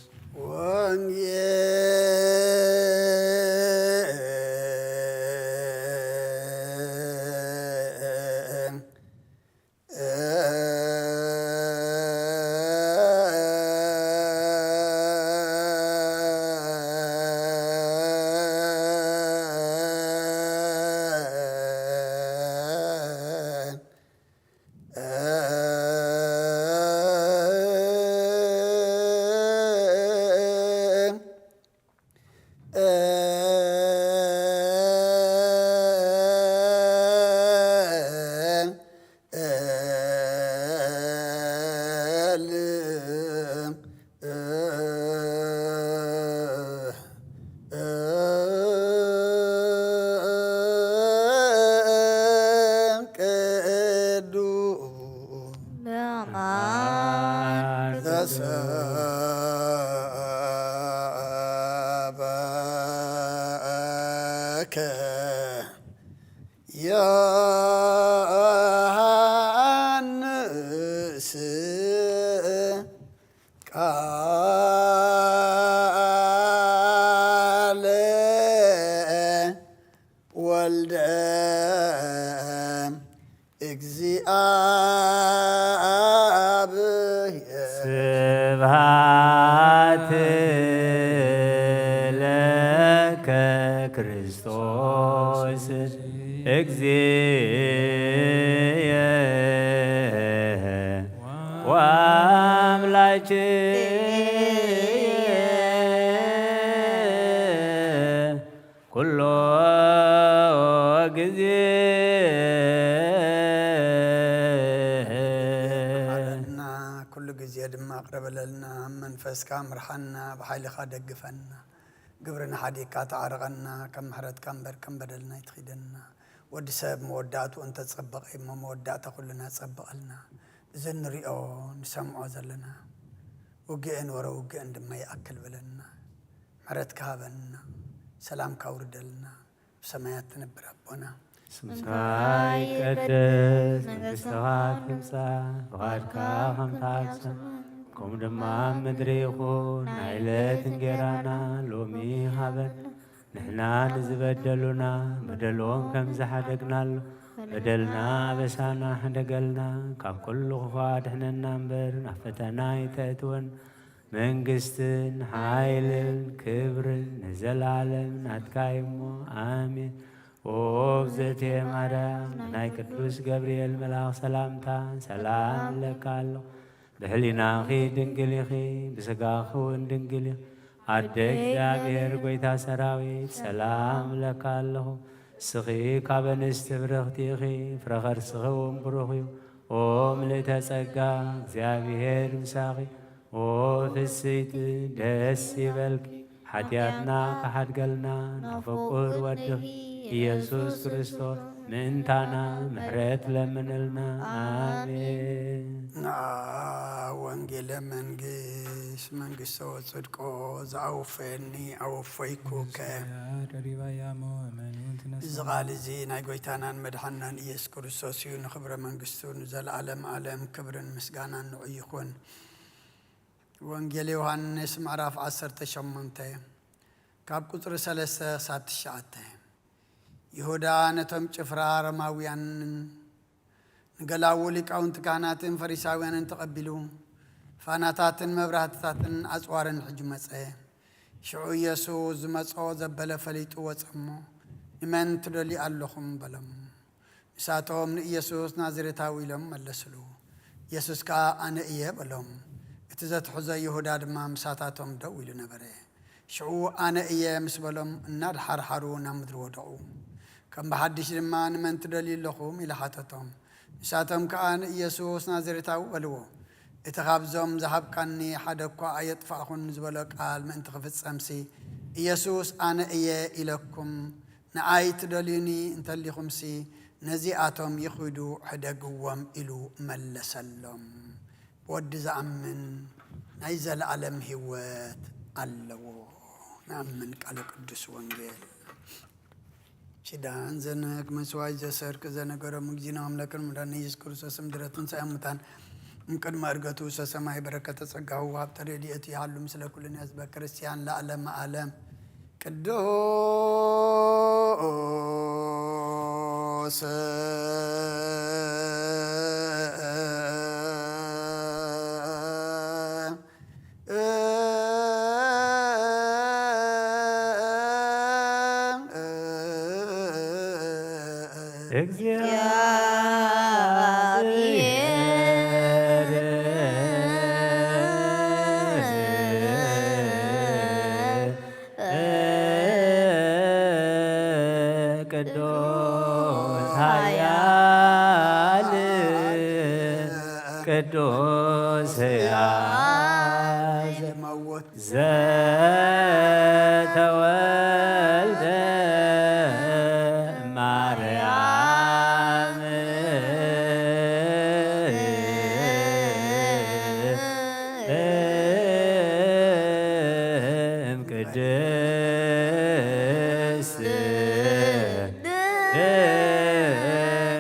ተሰበከ ዮሐንስ ቃለ ወልደ እግዚአብሔር ስብሐት ለከ ክርስቶስ እግዚእየ ወአምላክየ ኩሎ ጊዜ እና ኩሉ ጊዜ ድማ አቅርበለልና መንፈስካ ምርሓና ብሓይልኻ ደግፈና ግብርና ሓዲካ ተዓርቐና ከም ምሕረትካ እምበር ከም በደልና ይትኺደና ወዲ ሰብ መወዳእቱ እንተፀበቐ እሞ መወዳእታ ኩልና ፀበቐልና እዚ ንሪኦ ንሰምዖ ዘለና ውግእን ወረ ውግእን ድማ ይኣክል በለና ምሕረትካ ሃበና ሰላምካ ውርደልና ብሰማያት ትነብር ኣቦና ስምካ ይቀደስ መንግሥትኻ ትምጻእ ፍቓድካ ከምቲ ኣብ ሰማይ ከምኡ ድማ ኣብ ምድሪ ይኹን ናይዕለት እንጀራና ሎሚ ሃበና ንሕና ንዝበደሉና በደሎም ከም ዝሓደግናሉ በደልና በሳና ሓደገልና ካብ ኩሉ ክፉእ ኣድሕነና እምበር ናብ ፈተና ይተእትወን መንግሥትን ሓይልን ክብርን ንዘላለም ናትካ እሞ ኣሜን። ኦ እግዝእትየ ማርያም ናይ ቅዱስ ገብርኤል መልኣኽ ሰላምታ ሰላም ለካ ኣለኹ ብሕሊናኺ ድንግል ኢኺ ብስጋኺ እውን ድንግል ኢኺ ኣደ እግዚአብሔር ጐይታ ሰራዊት ሰላም ለካ ኣለኹ እስኺ ካብ ኣንስቲ ብርኽቲ ኢኺ ፍረ ከርስኺ እውን ብሩኽ እዩ ኦ ምልእተ ጸጋ እግዚአብሔር ምሳኺ ኦ ፍስይቲ ደስ ይበልኪ ሓጢኣትና ካሓድገልና ናፍቁር ወድኺ ኢየሱስ ክርስቶስ ምእንታና ምሕረት ለምንልና ኣሜን። ወንጌለ መንግሥት መንግሥቶ ጽድቆ ዝኣውፈየኒ ኣወፈይኩከ እዚ ቓል እዚ ናይ ጐይታናን መድሓናን ኢየሱስ ክርስቶስ እዩ ንኽብረ መንግሥቱ ንዘለዓለም ዓለም ክብርን ምስጋናን ንዑ ይኹን። ወንጌል ዮሃንስ ምዕራፍ 18 ካብ ቁፅሪ 3-9 ይሁዳ ነቶም ጭፍራ ረማውያንን ንገላው ሊቃውንቲ ካህናትን ፈሪሳውያንን ተቐቢሉ ፋናታትን መብራህትታትን ኣፅዋርን ሕጂ መፀ ሽዑ ኢየሱስ ዝመጾ ዘበለ ፈሊጡ ወፀሞ ንመን ትደልዩ ኣለኹም በሎም ንሳቶም ንኢየሱስ ናዝሬታዊ ኢሎም መለስሉ ኢየሱስ ከዓ ኣነ እየ በሎም እቲ ዘትሕዞ ይሁዳ ድማ ምሳታቶም ደው ኢሉ ነበረ ሽዑ ኣነ እየ ምስ በሎም እናድሓርሓሩ ናብ ምድሪ ወደቑ ከም ብሓድሽ ድማ ንመን ትደልዩ ኣለኹም ኢሉ ሓተቶም ንሳቶም ከዓ ንኢየሱስ ናዝሬታዊ በልዎ እቲ ካብዞም ዝሃብካኒ ሓደ እኳ ኣየጥፋእኹን ዝበሎ ቃል ምእንቲ ክፍፀምሲ ኢየሱስ ኣነ እየ ኢለኩም ንኣይ ትደልዩኒ እንተሊኹምሲ ነዚኣቶም ይኽዱ ሕደግዎም ኢሉ መለሰሎም ወዲ ዝኣምን ናይ ዘለዓለም ህይወት ኣለዎ። ንኣምን ቃል ቅዱስ ወንጌል ሽዳን ዘነግ መስዋዕት ዘሰርክ ዘነገሮ ምግዚና ኣምላክን መድኃኒታችን ኢየሱስ ክርስቶስ ምድረ ትንሣኤ ሙታን እምቅድመ ዕርገቱ ሰማይ በረከተ ጸጋሁ ወሀብተ ረድኤቱ ይሃሉ ምስለ ኩልነ ህዝበ ክርስቲያን ለዓለመ ዓለም ቅዱስ ቅዱስ ሕያው ዘተወልደ ማርያም እምቅድስት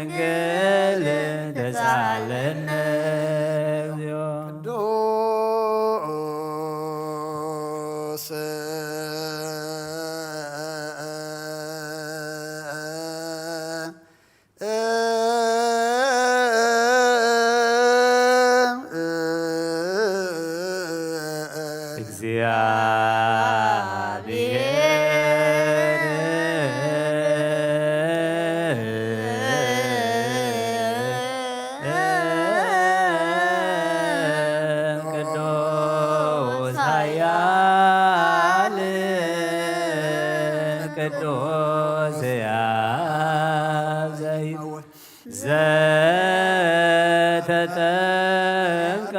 ድንግል ተሳለነ ዘተጠምቀ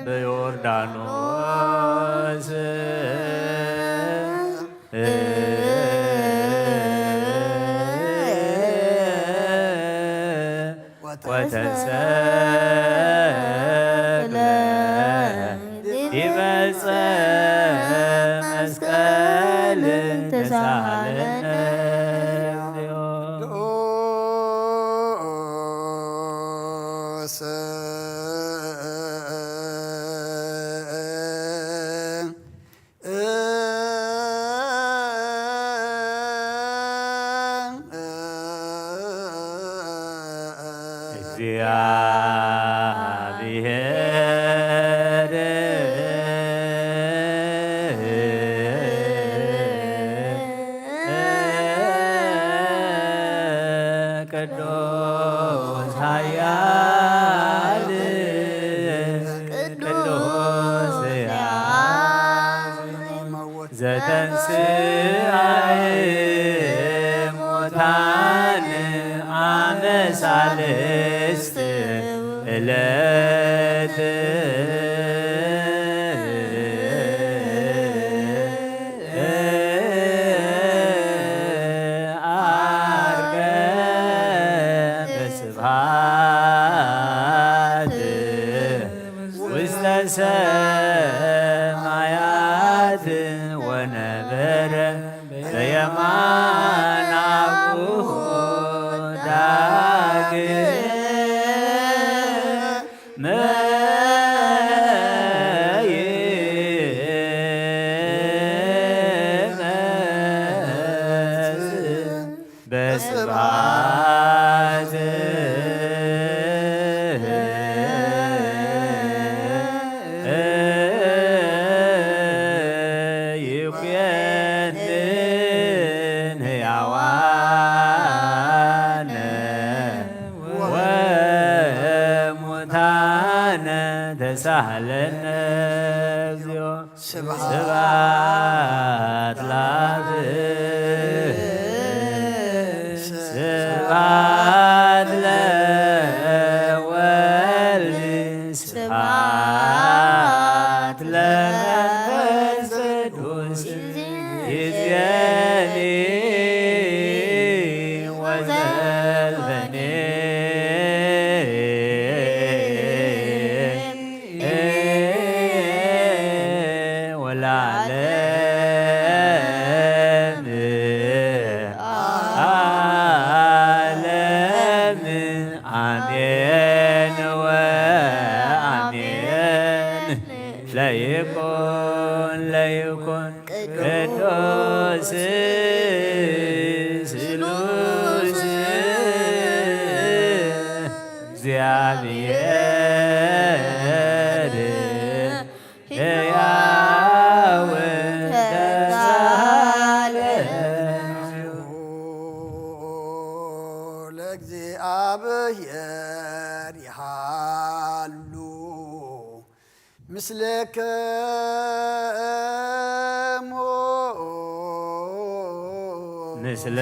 በዮርዳኖስ ወተሰቅለ ዲበ ዕፀ መስቀል ተሳሃለነ እግዚአብሔር ቅዱስ ኃያል ቅዱስ ዘተንሥአ እሙታን አመ ሣልስት ዕለት ዐርገ በስብሐት ውስተ ሰማያት ወነበረ በየማነ አቡሁ በስብሐት ይኩነን ሕያዋነ ወሙታነ ተሳሃለነ እግዚኦ ስብሐት ለአብ ስብሐት ለወልድ ስብሐት ለመንፈስ ቅዱስ ይእዜኒ ወዘልፈኒ ወለዓለመ አሜን ወአሜን። ለይኩን ቅዱስ ስሉስ እግዚአብሔር ሕያው ለእግዚአብሔር ይሃሉ ምስለከሙ ምስለ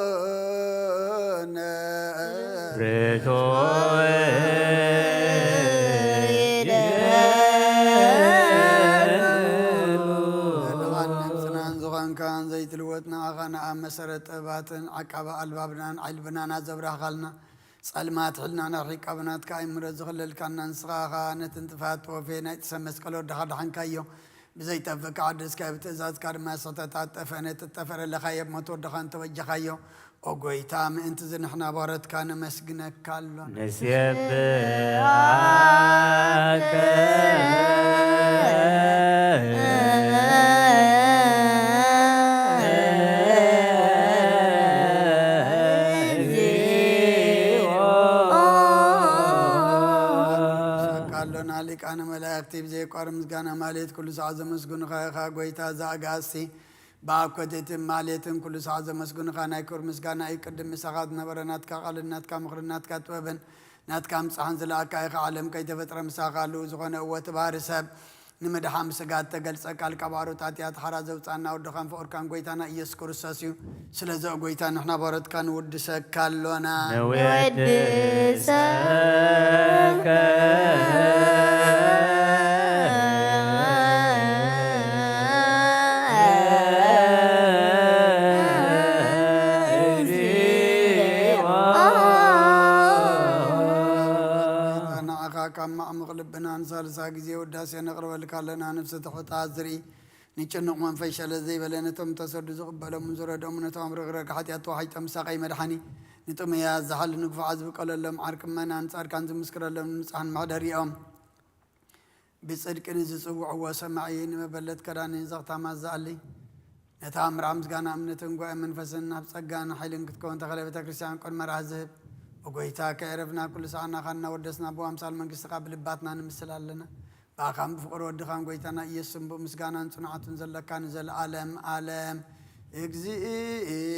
ለአምላክነ ጽናን ዝኾንካን ዘይትልወጥ ንዓኻና ኣብ መሰረት ጥበባትን ዓቀባ ኣልባብናን ዓይልብናና ዘብራኻልና ጸልማት ሕልናና ሪቃብናትካ ኣይምረት ዝኽለልካና ንስኻኻ ነቲ እንጥፋት ወፌ ናይ ጥሰብ መስቀል ወድኻ ድሓንካዮ ብዘይጠፍካ ዓደስካ ብትእዛዝካ ድማ ስሕተታት ጠፈነ ትጠፈረለኻዮ ብሞት ወድኻ እንተወጀኻዮ ኦ ጐይታ ምእንቲ ዝንሕና ባረትካ ነመስግነካ ኣሎ ንስየብሃከ ሊቃነ መላእክት ملائكتي بزي قارم زغانا ماليت كل ساعة مسكون خا غويتا زاغاسي باكوتيت ماليتن كل ساعة مسكون خانا يكور مسغانا يقدم مساغات نبرنات كقالنات كمخرنات كتوبن نات كام صحن زلاكا عالم كي تفتر مساغالو زغنا قوت بارسب نمدحام سغات تገልጸ ቃል ቀባሮ ታቲያት ሐራዘ ውጻና ወደኻን ፈርካን ጎይታና ኢየሱስ ክርስቶስ እዩ ስለዚ ጎይታ ንሕና ባረትካን ወድሰካሎና ወድሰከ كما مغلبنا انصار ساغزي وداس نقرب لك لنا نفس تحت ازري نچنق من فيشل زي بلنتم تسد زقبل من زرد من تامر غرق حتيات وحي تمساقي مدحني نتم يا زحل نقف عزب قال لهم عرك من انصار كان مسكر لهم نصحن معدريهم بصدق نزصوع وسمعين مبلت كراني زغتا ما زالي نتامر امزغانا امنتن غو منفسنا بصغانا حيلن كتكون تخلي بتكريستيان قد مرازب وقويتا كعرفنا كل ساعة خلنا ودسنا بو أمثال من قصة قبل باتنا نمثل لنا باقام بفقر ودخان قويتنا يسم بمسقانا صنعة زل كان زل عالم عالم اجزينا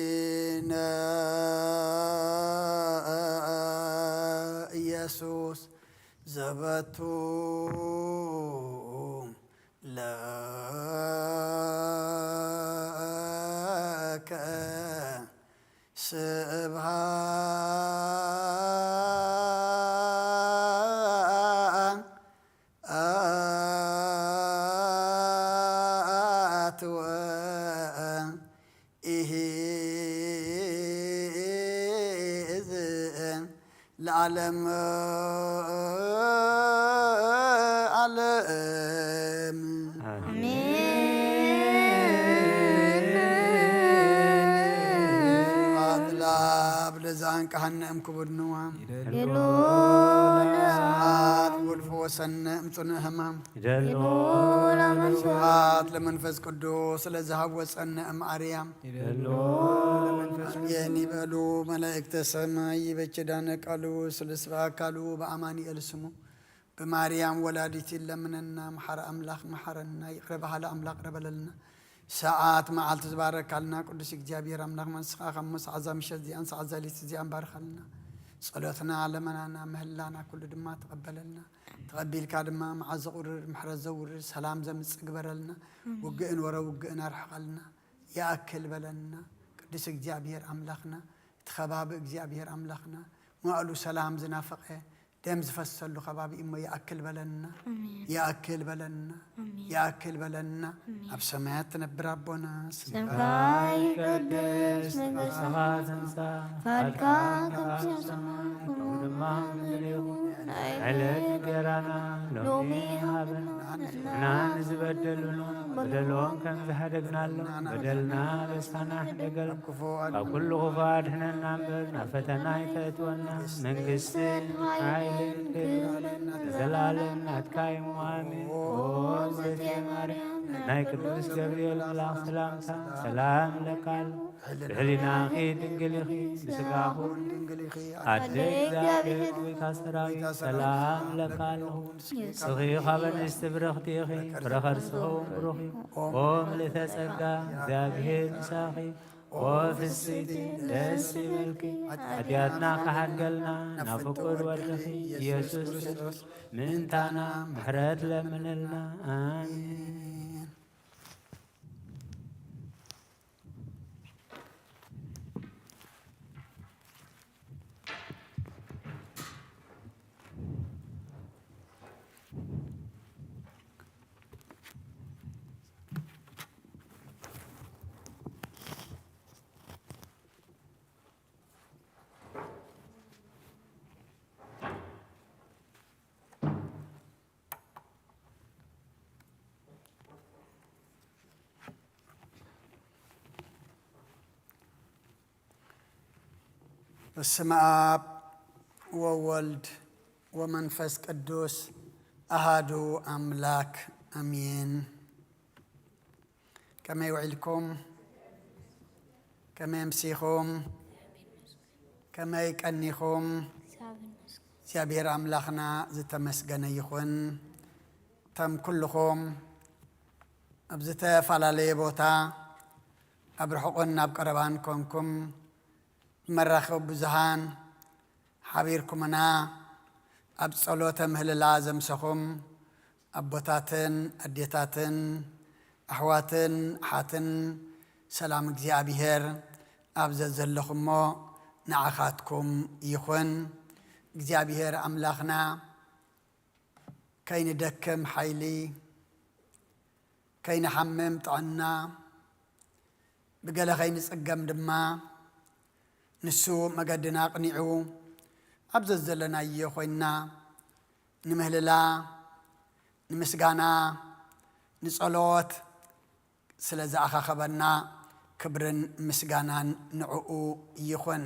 يسوس زبتو لك سبحان إذن العالم عالم لزان كهنم كبرنوا يلون والفوسن امتنا همام يلون منفس لمنفس قدوس لذهب وسن ام اريام يلون منفس يعني بلو ملائكه السماء بچدان قالو سلسبا قالو باماني السمو بماريام ولادتي لمننا محر املاح محرنا يقرب على املاح ربلنا ساعات ما عالت تبارك لنا قدس اجابير املاك من سخا خمس عزام شدي انس عزاليت زي انبارك لنا صلاتنا على منانا مهلانا كل دما تقبلنا تقبل كادما مع زقر محرز زور سلام زمص قبرلنا وقئن ورا وقئن ارحقلنا ياكل بلنا قدس اجابير املاكنا تخباب اجابير املاكنا ما قالوا سلام زنافقه دمز فسلو خبابي إما يأكل بلنا يأكل بلنا يأكل بلنا أبسمات نبر ربنا سمكاي قدس سمات انسا فالكا كبسما ودما مليو عليك جرانا لومي هابن نان زبدلونو بدلون كم زهدقنا له بدلنا بسانا دقل وكل غفاد حنا نامبر نفتنا يتتونا من قسين عايلين زلالين نتكاي موامين وزيتي مريم ناي قدوس جبريل ملاك سلامتا سلام لكال بحلنا خي دنقلي خي بسقاهو أدك ذابت ويكاسراوي سلام لكال سخي خبن استبرختي خي برخر سخوم بروخي قوم لتسقى ذابهير مساخي وفي السيدي دسي ملكي أدياتنا كحد قلنا نفقر ورخي يسوس من تانا محرد لمنلنا آمين بسم آب وولد ومنفس قدوس أهادو أملاك أمين كما يوعدكم كما يمسيكم كما يكنيكم سيابير أملاكنا زتمسجن يخون تم كلكم أبزت فلالي بوتا أبرحقنا بقربان كونكم مرخب بزهان حبيركم أنا أبصلوت مهل لازم سخم أبوتاتن أديتاتن أحواتن حاتن سلام እግዚአብሔር أبزلكم نعخاتكم يخون እግዚአብሔር أملاخنا كين دكم حيلي كين حمم طعنا بقال خين صقم دما نسو مقدنا قنيعو أبزلنا يخوينا نمهللا نمسقانا نصلوت سلازا أخا خبرنا كبرن مسقانا نعقو يخون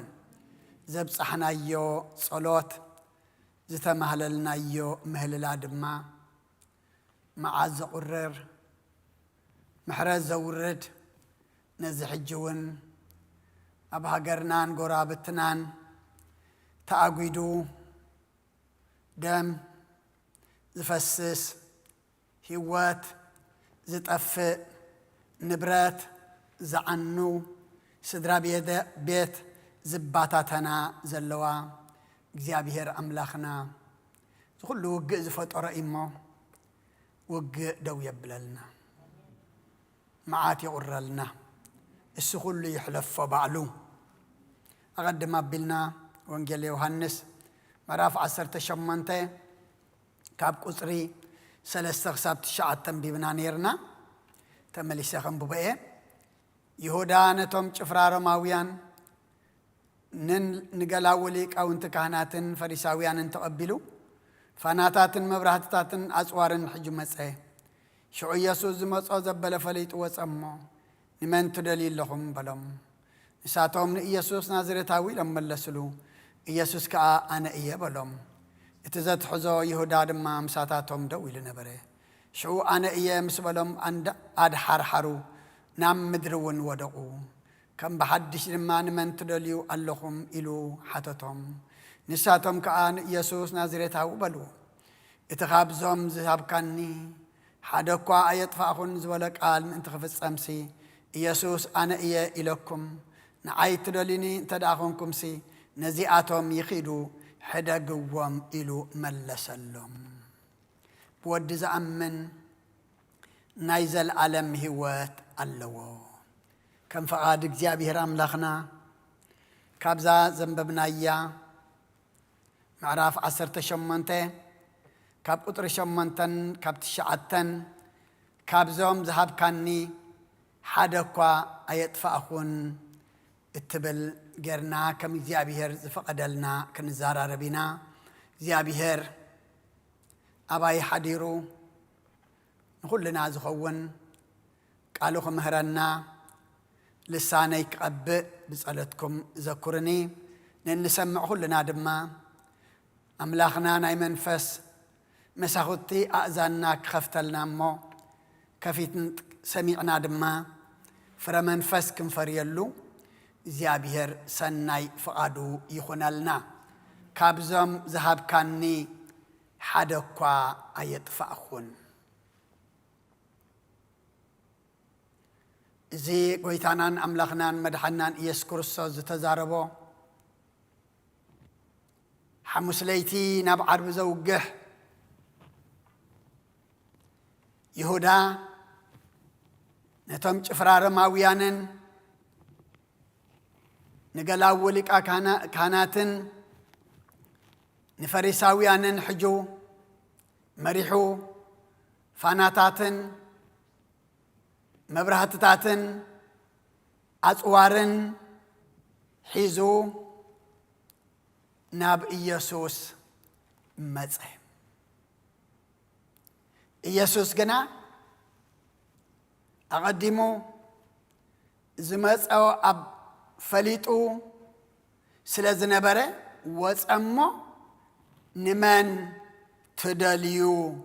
زب صحنا يو صلوت زتا مهللنا يو مهللا دما معاز قرر محرز زورد نزح الجون أبها قرنان قرابتنان تأقويدو دم زفسس هيوات زتأفئ نبرات زعنو سدرا بيت زباتاتنا زلوا እግዚአብሔር أملاخنا كله وجه زفطر إمه وجه دو يبللنا معات يقرلنا السخول يحلف بعلو أقدم بلنا وانجيل يوحنس مراف 10 شمنته كاب قصري سلسة خسابت شعاتن ببنا نيرنا تملي سخن ببئي يهودا نتوم شفرار ماويان نقلاوليك أو انت كهناتن فريساويان انت قبلو فاناتاتن مبرهتاتن أسوارن حجمتسه شعو يسوز مصو زبل فليت وصمو نمن تدليل لهم بلهم نساتهم يسوس نازرتاوي لما لسلو يسوس كا أنا إيه بلهم اتزاد حزو يهودا دما مساتاتهم دوي لنبره شعو أنا إيه مسبلهم عند أدحر حرو نام مدرون ودقو كم بحدش لما نمن تدليو اللهم إلو حتتهم نساتهم كأن يسوس نازرتاو بلو اتخاب زوم زهاب كاني حدقوا آيات فأخون زولك قال من تخفص أمسي يسوس أنا إيه إلكم نعيت دليني تداخونكم سي نزيعتهم يخيدو حدا قوام إلو ملسلهم بود زأمن نايزل علم هوات اللوو كم فقاد እግዚአብሔር أملاخنا كابزا زنببنا إياه معراف 10 شمنته كاب قطر شمنتن كاب تشعتن كاب زوم ذهب كاني حدقوا أيطفأخون اتبل جرنا كم እግዚአብሔር زفقدلنا كنزار ربنا እግዚአብሔር أباي حديرو نقولنا زخون قالوا مهرنا لسانيك أب بصلتكم ذكرني نسمع كلنا دما أملاخنا ناي منفس مساختي أذانك خفتلنا مو كفيت سمعنا دما فرمنفس كم فريلو እግዚአብሔር سناي فقادو يخونلنا كابزم ذهب كاني حدقوا أيطفأخون زي قويتانان أملاخنان مدحنان إيس كرسوز تزاربو حمس ليتي نبعر بزوجه يهودا نتم جفرار ماويانن نقلاولك كاناتن نفريساويانن حجو مريحو فاناتاتن مبرهتاتن أسوارن حيزو ناب إيسوس مزح إيسوس جنا أقدمو زمز أو أب فليتو سلازنبرة وسأمو نمان تدليو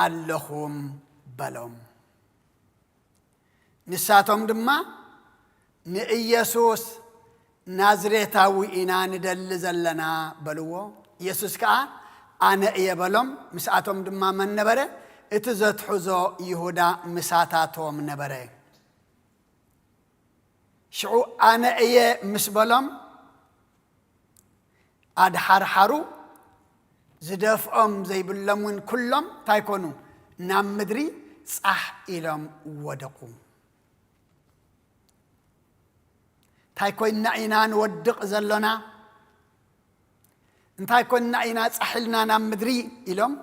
اللهم بلوم نساتهم دما نإيسوس نازريتاوي إنا ندل زلنا بلوو يسوس كا أنا إيه بلوم مساتهم دما من نبرة اتزتحزو يهودا مساتاتهم نبره شعو أنا إيه مسبلم أدحر حرو زدف زي باللمون كلهم تايكونو نام مدري صح إلهم ودقو تايكون نعينا نودق زلنا انتايكون نعينا صحلنا نام مدري إلهم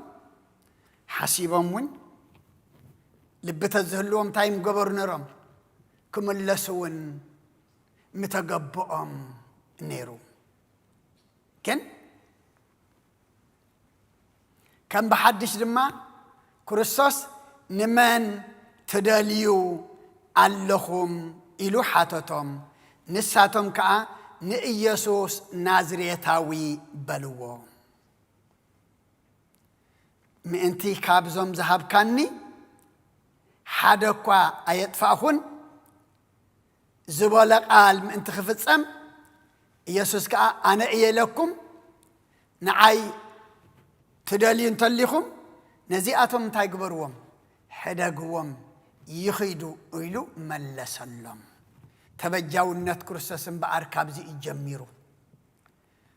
حسيبهم ون لبت الزهلوهم تايم قبر نرم كملسون متقبؤهم نيرو كان بحدش دما كريستوس نمان تداليو اللهم إلو حاتتهم نساتهم كا نإيسوس نازريتاوي بلوو مئنتي كابزوم زهاب كاني حادقوا أيطفأخون زبالق قال مئنت خفتسم يسوس كا أنا إيه لكم نعاي تدالين تليخم نزيئتهم تايقبروهم حدقوهم يخيدوا ويلو ملسلهم تبجاو النت كرسسن بأركاب زي يجميرو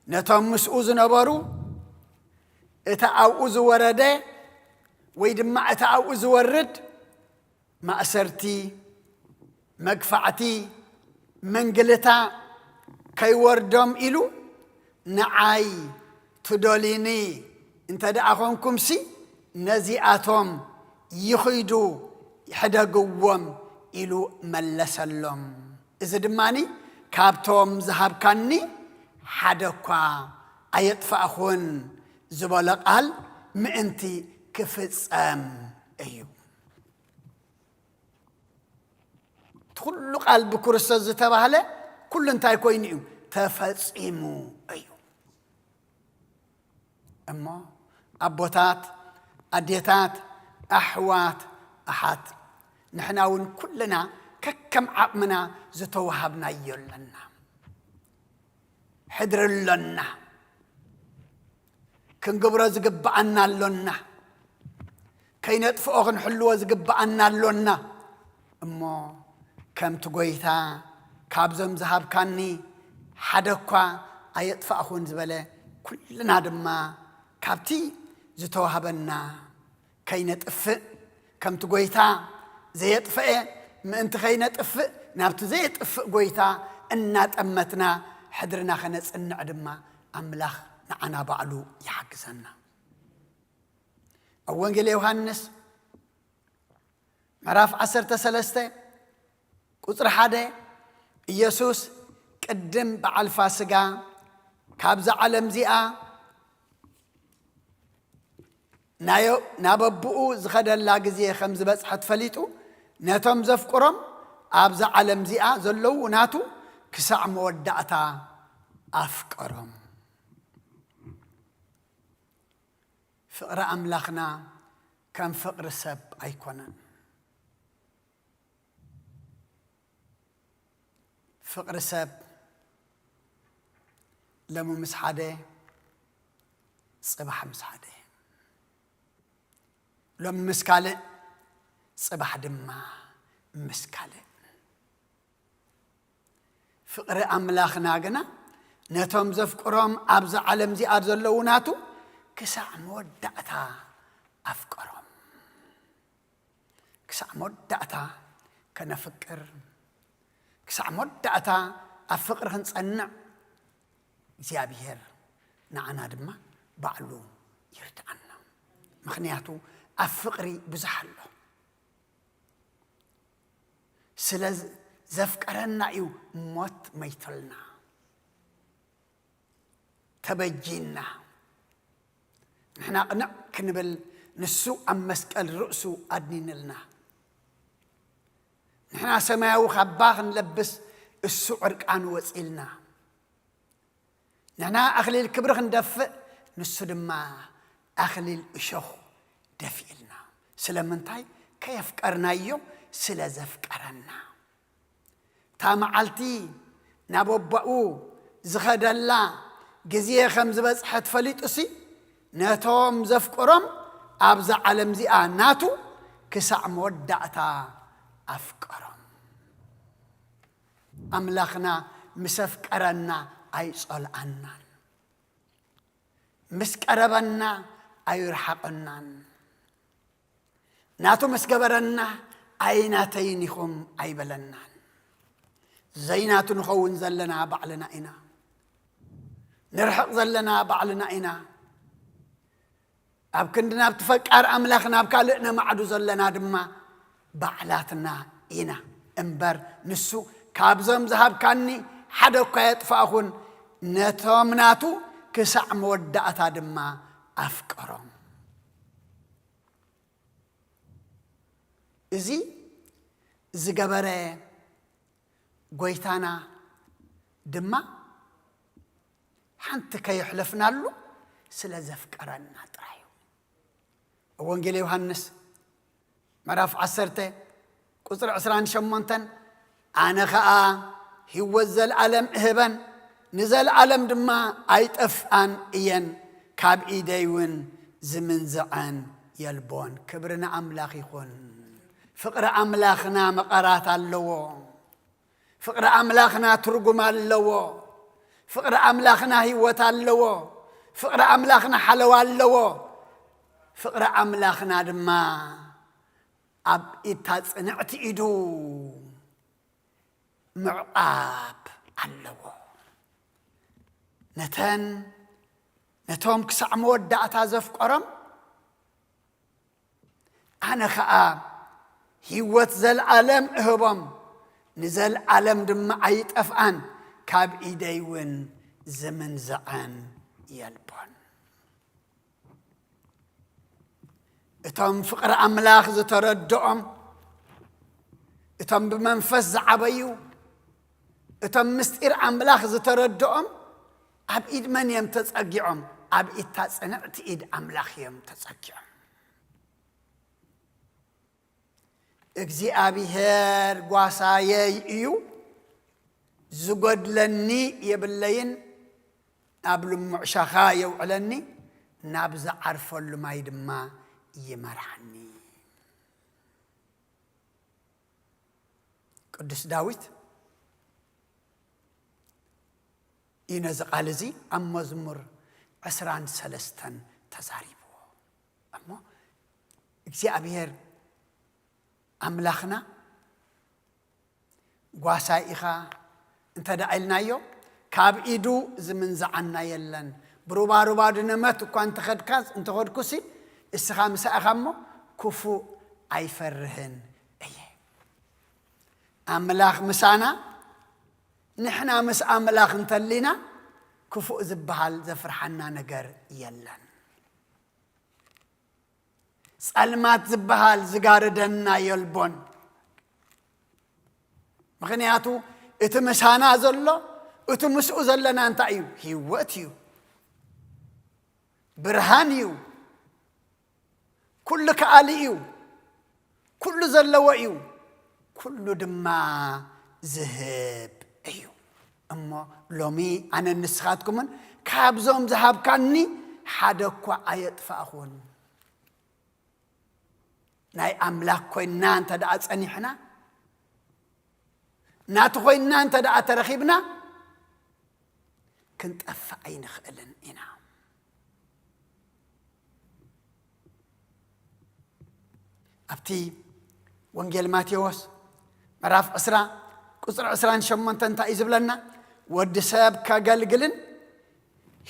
نتهم مسؤوز نبارو اتعاوز ورده ويدما اتعاوز ورد ما أسرتي مقفعتي منقلتا كي وردهم إلو نعاي تدوليني انت دعاكم سي نزيئاتهم يخيدو يحدقوهم إلو ملسلهم إذا دماني كابتهم زهاب كاني حدقوا أيطفأخون زبالق قال مئنتي كفتس أيو تخلق قلب كرسة زتبهله كل انتاي كوينيو تفصيمو أيو أما أبوتات أديتات أحوات أحد نحناون كلنا ككم عقمنا زتوهبنا يلنا حدر لنا كن قبرة زقبعنا لنا كي نطفئوغن حلوة زقبعنا لنا أما كم تقويتا كابزم زهاب كاني حدقوا أيطفأخون زبالة كلنا دما كابتي زتوهبنا كي نطفئ كم تقويتا زي يطفئ ما انت خي نطفئ نابت زي يطفئ قويتا انات أمتنا حدرنا خنص النعدما أملاخ نعنا بعلو يحقزنا أوانجيل يوحنس مراف 13 قطر 1 يسوس قدم بعل فاسقا كابز علم زيئة ناببؤو زخد اللاغزيه خمز بس حتفليتو نتم زفقرم ابز علم زيئة زلو ناتو كسع مودعتا افقرم فقر املاخنا كان فقر سب ايكونن فقر سب لمو مسحاده صباح مسحاده لم مسكاله صباح دما مسكاله فقر املاخنا غنا نتوم زفقرم ابز علم زي ارزلوناتو كسع مودعتا افقرم كسع مودعتا كنفكر كسع مودعتا افقر خنصنع እግዚአብሔር نعنا دما بعلو يردعنا مخنياتو أفقري بزحله سلز زفقرنا يو موت ميتلنا تبجينا نحنا قنع كنبل نسو أمسكال رؤسو أدنين لنا نحنا سماو خباغ نلبس السعر كان وسئلنا نحنا أخليل كبرخ ندفق نسو دما أخليل إشوخ دفئلنا سلمنتاي كيف قرنا يوم سلزف قرنا تامعلتي نابوبؤو زخدلا جزيه خمز بس حتفليت أسي نتوم زفقرم أبزع عالم زئا ناتو كسع مودعتا أفكرم أملاخنا مسفكرنا أيصل عنا مسكربنا أيرحقنا ناتو مسكبرنا أيناتينكم أيبلنا زينات نخون زلنا بعلنا إنا نرحق زلنا بعلنا إنا أبكندنا بتفكر أملاخنا بكالئنا معدو زلنا دما بعلاتنا إنا انبر نسو كابزم ذهب كاني حدو كايت فأخون نتومناتو كسع مودعتا دما أفكرهم إزي زقبري قويتانا دما حنت كي يحلفنا له سلازفك أرانا ترايو وانجيل يوحنس مراف عسرته قصر عسران شمونتن أنا خاء هيوزل علم إهبن نزل علم دما أيتأفان إيان كاب إيديون زمن زعان يلبون كبرنا أملاخ يخون فقر أملاخنا مقارات اللو فقر أملاخنا ترقم اللو فقر أملاخنا هيوت اللو فقر أملاخنا حلو اللو فقر أملاخنا دما أب إتاز نعتي إدو معقاب اللو نتوم كسع مودع تازف قرم أنا خاء هيوت زل عالم إهبام نزل عالم دم عيت أفعان كاب إيديون زمن زعان يلبون اتم فقر أملاخ زتردعم اتم بمنفس زعبيو اتم مستير أملاخ زتردعم أب إيد من يمتزقعم أب إيد تاسنعت إيد أملاخ يمتزقعم اجزي أبي هير قواسايي إيو زقود لني يبلين أبل معشاخا يوعلني نابز عرفو لما يدما يمرحني قدس داويت ينزق على زي أما زمر عسران سلستان تزاريبو أما اجزي أبي هير أملاخنا قواسائخا انت دعيلنا يو كاب إيدو زمن زعنا يلن بروبا روبا دنمت وكوان تخد كاز انت خد كسي السخام سأخمو كفو أي فرهن ايه أملاخ مسانا نحنا مس أملاخ انتلينا كفو زبهال زفرحنا نقر يلن سألمات زبهال زقاردنا يلبون مغنياتو اتمسانا زلو اتمسؤ زلنا انت ايو هيواتيو برهانيو كل كاليو كل زلوئيو كل دما زهب ايو اما لومي انا نسخاتكم كابزوم زهاب كاني حدكوا ايت فاخون ناي أملاك كوينا أنت دا أتصنيحنا ناتو كوينا أنت دا أترخيبنا كنت أفعين خلن إنا أبتي وانجيل ماتيوس مراف أسرا قصر أسران شمان تنتا إزبلنا ود ساب كاقلقلن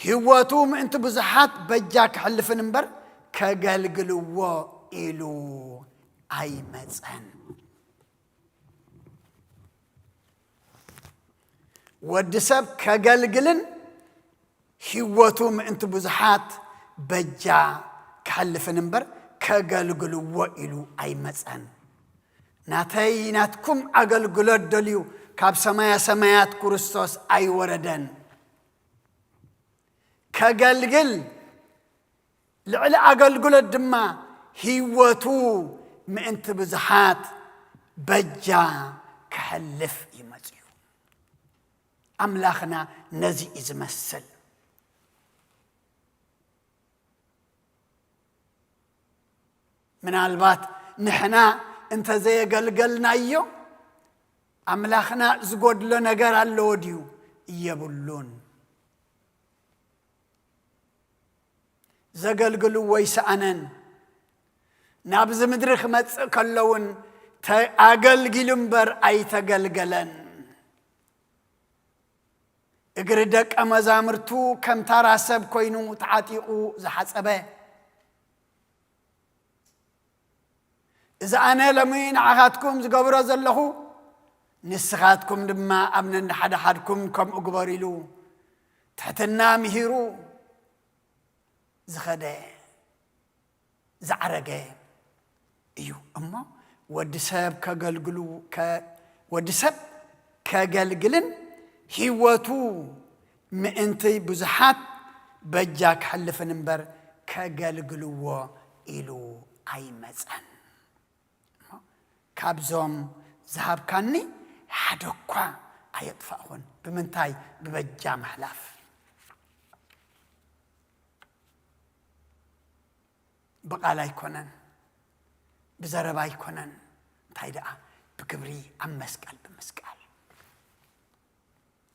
هواتو ما انت بزحات بجاك حلف نمبر كاقلقلوا إلو أي مزن ودسب كقلقلن هواتهم انت بزحات بجا كحلف نمبر كقلقلو وإلو أي مزن ناتيناتكم أقلقلو دليو كاب سمايات كريستوس أي وردن كقلقل لعلى أقلقلو الدما هيوتو ما انت بزحات بجا كحلف يمزيو أملاخنا نزي إزمسل من البات نحنا انت زي قلقلنا ايو أملاخنا زقود لنا قرى اللوديو يبلون زقلقلوا ويسأنن نابز مدرخ متسكلون أقلقلنبر أي تقلقلن اقردك أمزامرتو كم تراسب كوينو تعاتيقو زحسبه إذا أنا لمين عهاتكم زقبرو زلهو نسخاتكم لما أمن حدكم كم أقبريلو تحتنا مهيرو زخده زعرقه ايو اما ودساب كقلقلو ودساب كقلقلن هيوتو مئنتي بزحات بجاك حلف نمبر كقلقلو إلو أي مزان كابزوم ذهب كاني حدوكوا أيطفأون بمنتاي ببجا محلاف بقالا يكونن بزربا يكونن تايدا بكبري أم مسكال بمسكال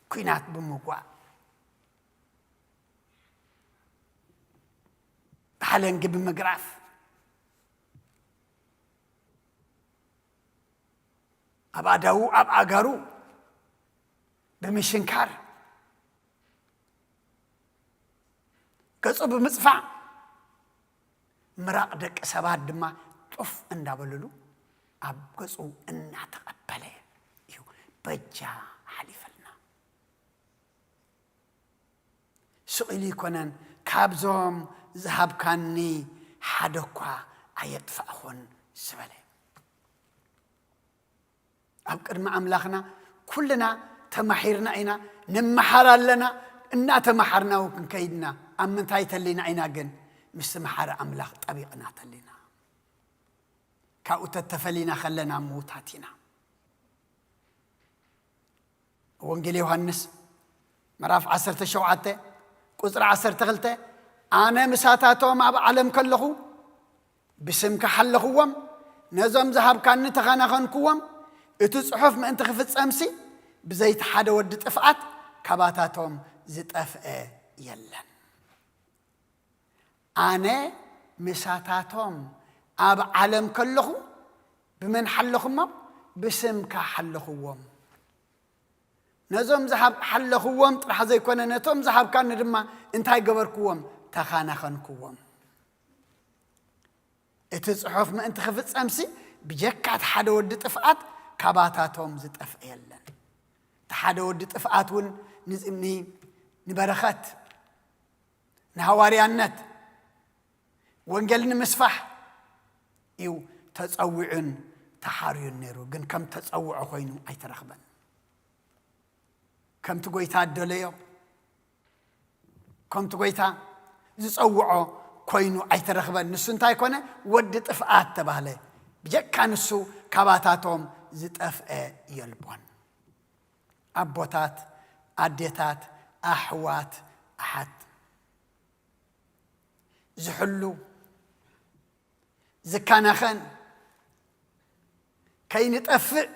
كوينات بمقوا بحالن قب مقراف أبا داو أبا أقارو بمشنكار قصو بمصفع مراق دك سباد دما طف اندابللو اب قصو انا تقبله يو بجا حليفلنا سؤالي كونن كابزوم ذهب كاني حدكوا ايطفأون سبله اب قدم املاخنا كلنا تمحيرنا اينا نمحر لنا ان تمحرنا وكنكيدنا امنتاي تلينا اينا جن مستمحر أملاخ طبيعنا تلينا كاوت التفلينا خلنا موتاتنا وانجيل يوحنس مراف 10 شوعته قصر 10 تغلته أنا مساتاتهم أب علم كلهو بسمك حلهوم نظام ذهب كان تغنغنكوم اتصحف ما انت خفت أمسي بزيت حدا ودت أفعت كباتاتهم زت أفئ يلن أنا مساتاتهم أب علم كلهو بمن حلهم بسمك حلهوم نظام ذهب حلهوم راح زي كنا نتوم ذهب كان لما انتهى جبركوم تخانخنكوم اتصحف ما انت خفت أمسي بجكات حدا ودت أفعت كباتاتهم زت أفئ يلن تحدا ودت أفعتون نزمني نبرخت نهواريانات وانجلن مسفح يو تتصوعن تحاريون نيرو جن كم تتصوع خوينو أي ترخبن كم تقويتا الدوليو كم تقويتا تتصوعو خوينو أي ترخبن نسو انتاي كونه ودت أفعات تبالي بجكا نسو كباتاتهم زت أفئ يلبون أبوتات أديتات أحوات أحد زحلو زكانخن كاين تأفئ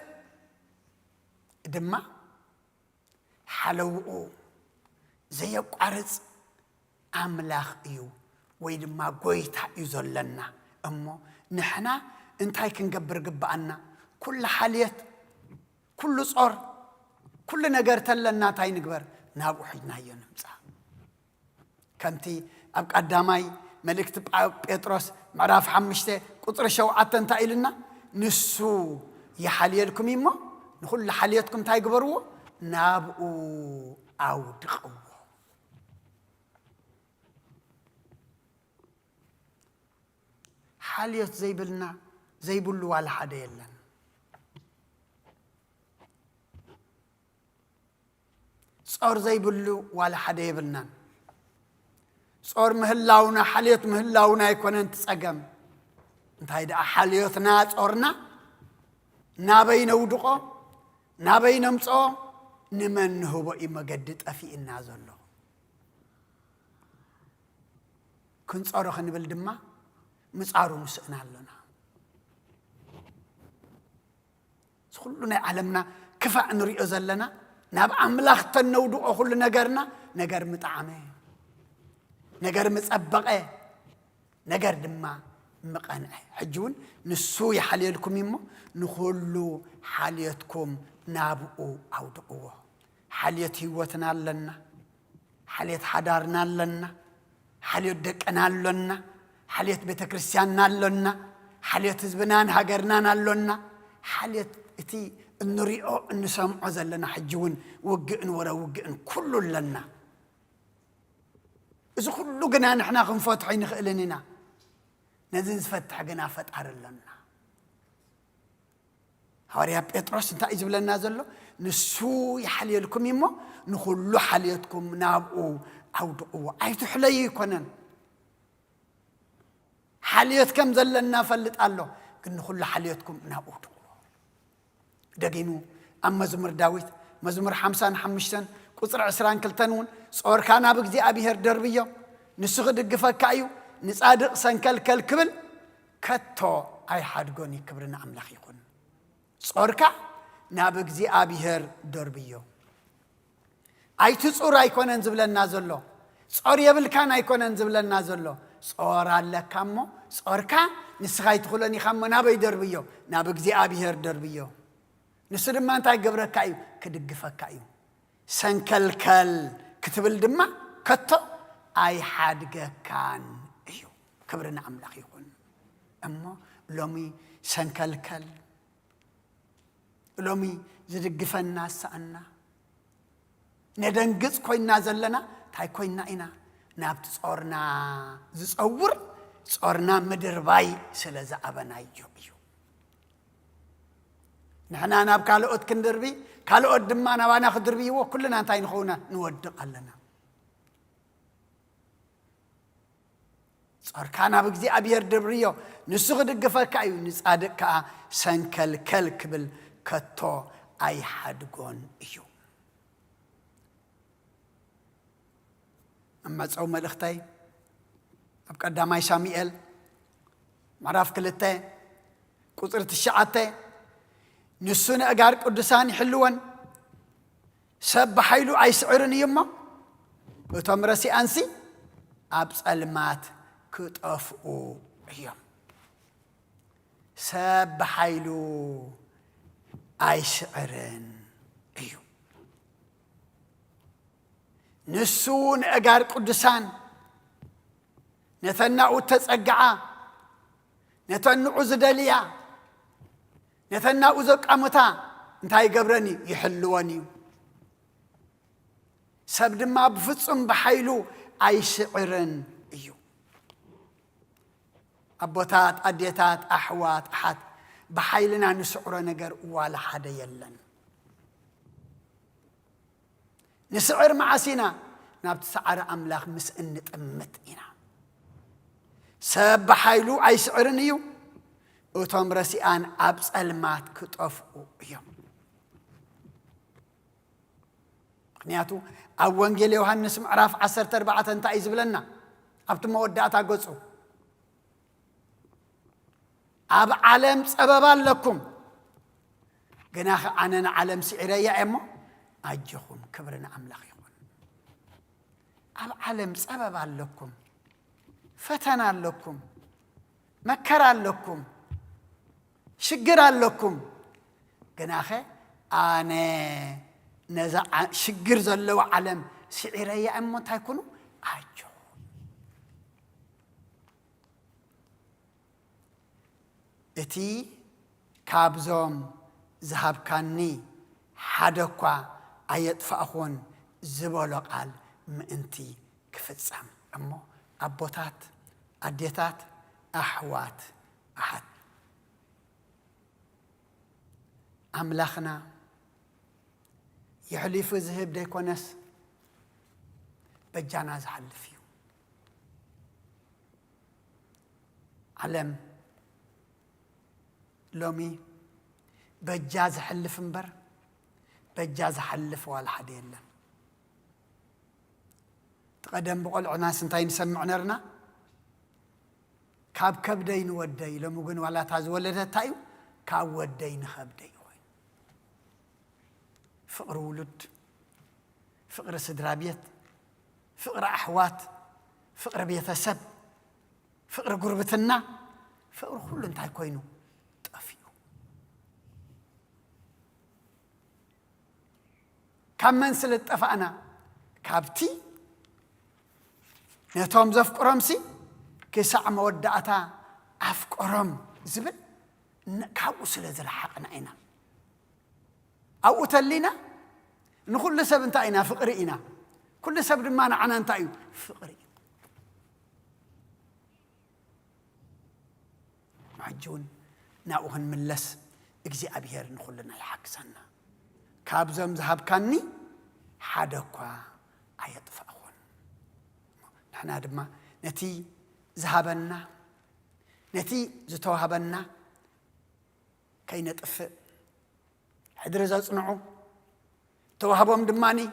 دما حلوؤو زي قارص أملاخ إيو ويدما قويتا يزولنا أمو نحنا انتاي كنقبر قبعنا كل حاليات كل صور كل نقرت لنا تاي نقبر نابو حجنا ينمسا كمتي أبقى قدامي ملكت بيتروس معراف حمشته قطر شوعة تايلنا نسو يحاليلكم يما نقول حاليتكم تاي قبروا نابو أو دقوا حاليت زي بلنا زي بلو على حدا يلن صار زي بلو ولا حدا يبلنا صار مهلاونا حاليت مهلاونا يكون انت صقم انت هيدا حاليتنا صورنا نابين ودقو نابين مصو نمن هو يمجدد افي النازلو كنت صارو خنبل دما مصارو مسئنا لنا كلنا علمنا كفاء نريء زلنا ناب أملاخ تنودو كل نجرنا نجر مطعمه نجر متصبقه نجر دما مقنع حجون نسو يحليلكم يمو نخلو حاليتكم نابؤو أو دقوه حاليت هوتنا لنا حاليت حدارنا لنا حاليت دقنا لنا حاليت بيت كريستياننا لنا حاليت زبنان هاجرنا لنا حاليت اتي النريئو النسمع زلنا حجون وقئن ورا وقئن كل لنا إذا كله قنا نحنا خنفتحين خلننا نزين فتح قنا فتح لنا هوريا بيتروس انت إذا لنا زلوا نسو يحلي لكم يمو نخلو حليتكم نابو أو دقوا أي تحلي يكونن حليتكم زلنا فلت الله كن نخلو حليتكم نابو دقوا دقينو أما زمر داويت مزمر 55 قصر 20 كلتنون صور كان أبغى أبيهر دربيه نسخ دقفة كايو نصادق سنكل كل كبل كتو أي حد قوني كبرنا أملاخ يكون صور كا نابغى أبيهر دربيه أي تصور أيكون أنزل النازلو صور يبل كان أيكون أنزل النازلو صور الله كمو صور كا نسخ يدخلني خم نابي دربيه نابغى أبيهر دربيه نسر ما أنت قبرك كايو كدقفة كايو سنكل كل كتب الدماء كتو أي حد كان أيو كبرنا أملاخ يكون أما لومي سنكل كل لومي زدقفة الناس سأنا ندنقص كوينا زلنا تاي كوينا إنا نابت صورنا زصور صورنا مدرباي سلزا أبنا يجو نحنا ناب كالو أد كندربي كالو أد دما نبانا خدربي وكلنا تاين خونا نودق لنا صار كان أبغى أبير دربيو نسخ دقفة كايو نصادق كا سنكل كل كبل كتو أي حد قون إيو أما تصوم الأختي أبقى داماي ساميئل معرف كلته قطرة الشعاتة نسونا أجار قدسان حلوان سب حيلو أي سعرني يما وتمرسي أنسي أبس المات كتأفو يوم سب حيلو أي سعرن يوم نسون أجار قدسان نتنعو تسقعا نتنعو زدليا نتنا أوزق أمتا انتهي قبرني يحلواني سبد ما بفتصم بحيلو أي شعرن إيو أبوتات أديتات أحوات أحد بحيلنا نسعر نقر ولا حدا يلن نسعر معسينا نابت سعر أملاخ مسئنة أمتنا سب بحيلو أي شعرن إيو وتم رسيان أبس المات كتفو يوم قنياتو أوانجيل يوحنس معرف 14 انتعيز بلنا أبتم وداتا قصو أب عالم سببا لكم قناخ عننا عالم سعرية أمو أجيكم كبرنا أملاخ يقول أب عالم سببا لكم فتنا لكم مكرا لكم شجر لكم جناخه أنا نزع شجر زلوا علم سعرية أمو تكونوا أجو إتي كابزوم ذهب كاني حدقوا آيات فأخون زبالة قال مأنتي كفتسام أمو أبوتات أديتات أحوات أحد أملاخنا يحلف ذهب ديكونس بجانا زحلفيو علم لومي بجاز حلف مبر بجاز حلف ولا حد يلا تقدم بقول عناس انتين سمعنا لنا كاب كبدين ودي لو مغن ولا تاز ولدت تايو كاب ودين خبدي فقر ولد فقر سدرابيت فقر أحوات فقر بيتسب فقر قربتنا فقر كل انتهى كوينو طفيو كم من سلت طفأنا كابتي نتوم زفق رمسي كسع مودعتا أفق رم زبل كابو سلزل حقنا عنا أو تلينا نقول لسب انت عنا فقرئنا كل سبب ما نعنا انت أيو فقري معجون ناوهن من لس اجزي أبيهر نقول لنا يحق سنة كاب زم ذهب كاني حدكوا أيطفأون نحن دما نتي ذهبنا نتي زتوهبنا كي نطفئ حدر زصنعو توهبهم دماني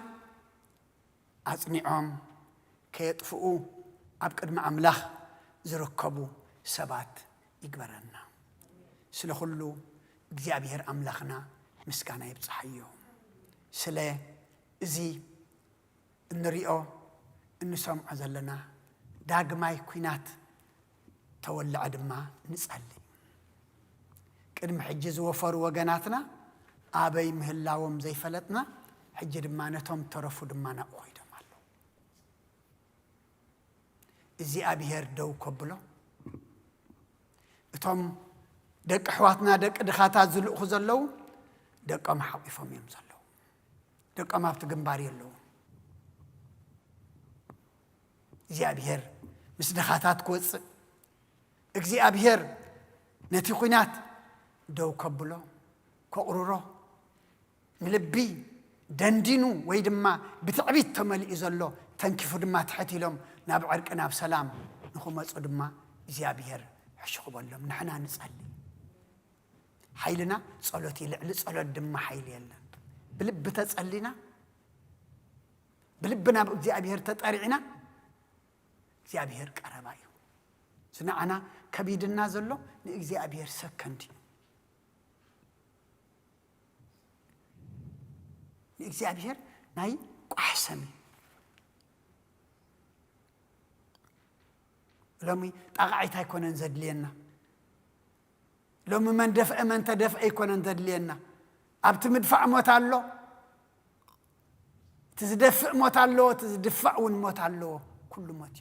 أصنعهم كي يطفئوا أبقد مع أملاخ زركبوا سبات يقبرنا سلخلو እግዚአብሔር أملاخنا مسكانا يبصحيهم سلا زي النريئو النسمع زلنا داقماي كوينات تولع دما نسألي قدم حجز وفر وقناتنا آبي مهلاوم زي فلتنا حج دمانتهم ترفو دمانا أوي دمالو إزي أبيهر دو كبلو اتهم دك حواتنا دك دخاتات زلق خزلو دك أم حقفهم يمزلو دك أم أبتقنباري اللو إزي أبيهر مس دخاتات كوز إزي أبيهر نتي قينات دو كبلو كقرورو ملبي دندينو ويدما بتعبيت تملئ زلو تنكفو دما تحتي لهم ناب عرقنا بسلام نخو مصو دما እግዚአብሔር حشقبلهم نحنا نصلي حيلنا صلوتي لعل صلوت دما حيل يلن بلب تصلينا بلبنا بእግዚአብሔር ተጠሪዕና እግዚአብሔር ቀረባዩ ስናዓና ከቢድና ዘሎ ንእግዚአብሔር ሰከንዲ እግዚአብሔር ናይ ቋሕሰሚ لومي طاقعيت هيكونن زدلينا لومي من دفع من تدفع يكونن زدلينا أبت مدفع موت الله تزدفع موت الله تزدفع ونموت الله كل موت